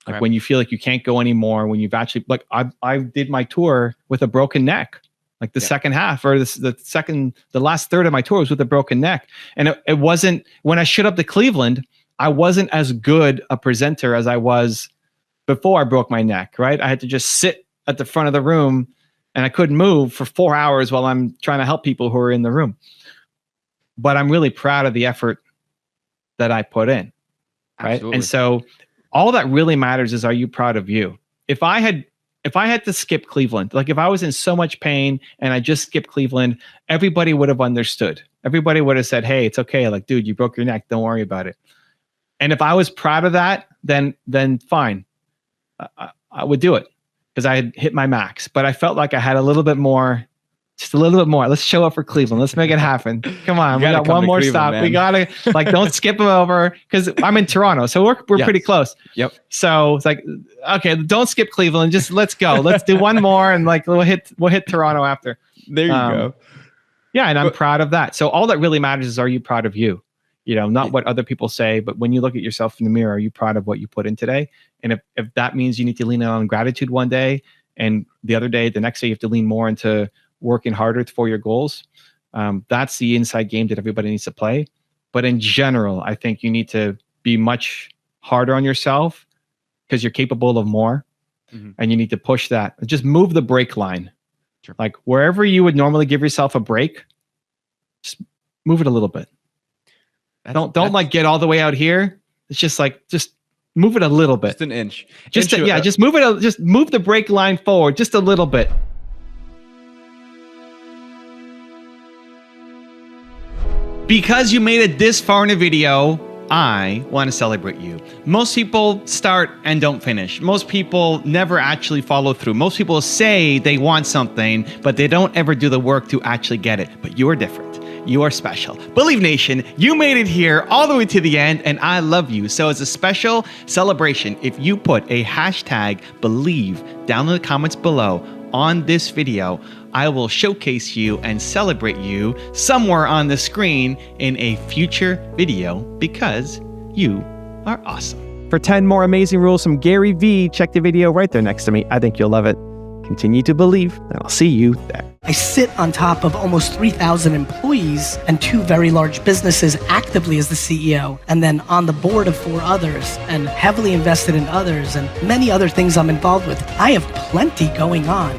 Like, right. When you feel like you can't go anymore, when you've actually, like, I did my tour with a broken neck. Like the second half, or the last third of my tour was with a broken neck. And it wasn't, when I showed up to Cleveland, I wasn't as good a presenter as I was before I broke my neck, right? I had to just sit at the front of the room and I couldn't move for 4 hours while I'm trying to help people who are in the room. But I'm really proud of the effort that I put in, right? Absolutely. And so all that really matters is, are you proud of you? If I had to skip Cleveland, like if I was in so much pain and I just skipped Cleveland, everybody would have understood. Everybody would have said, hey, it's okay. Like, dude, you broke your neck. Don't worry about it. And if I was proud of that, then fine. I would do it because I had hit my max. But I felt like I had a little bit more Just a little bit more. Let's show up for Cleveland. Let's make it happen. Come on. We got one more stop. Man. We got to, like, don't skip them over, because I'm in Toronto. So we're pretty close. Yep. So it's like, okay, don't skip Cleveland. Just let's go. Let's do one more, and like we'll hit Toronto after. There you go. Yeah, and I'm proud of that. So all that really matters is, are you proud of you? You know, not what other people say, but when you look at yourself in the mirror, are you proud of what you put in today? And if that means you need to lean on gratitude one day, and the next day you have to lean more into working harder for your goals, that's the inside game that everybody needs to play. But in general, I think you need to be much harder on yourself, because you're capable of more, and you need to push that. Just move the brake line. Sure. Like wherever you would normally give yourself a break, just move it a little bit. Don't like get all the way out here. It's just like, just move it a little bit. Just an inch. Just move it. Just move the brake line forward just a little bit. Because you made it this far in a video, I want to celebrate you. Most people start and don't finish. Most people never actually follow through. Most people say they want something, but they don't ever do the work to actually get it. But you are different. You are special. Believe Nation, you made it here all the way to the end, and I love you. So as a special celebration, if you put a hashtag believe down in the comments below on this video, I will showcase you and celebrate you somewhere on the screen in a future video, because you are awesome. For 10 more amazing rules from Gary Vee, check the video right there next to me. I think you'll love it. Continue to believe, and I'll see you there. I sit on top of almost 3,000 employees and 2 very large businesses actively as the CEO, and then on the board of 4 others, and heavily invested in others, and many other things I'm involved with. I have plenty going on.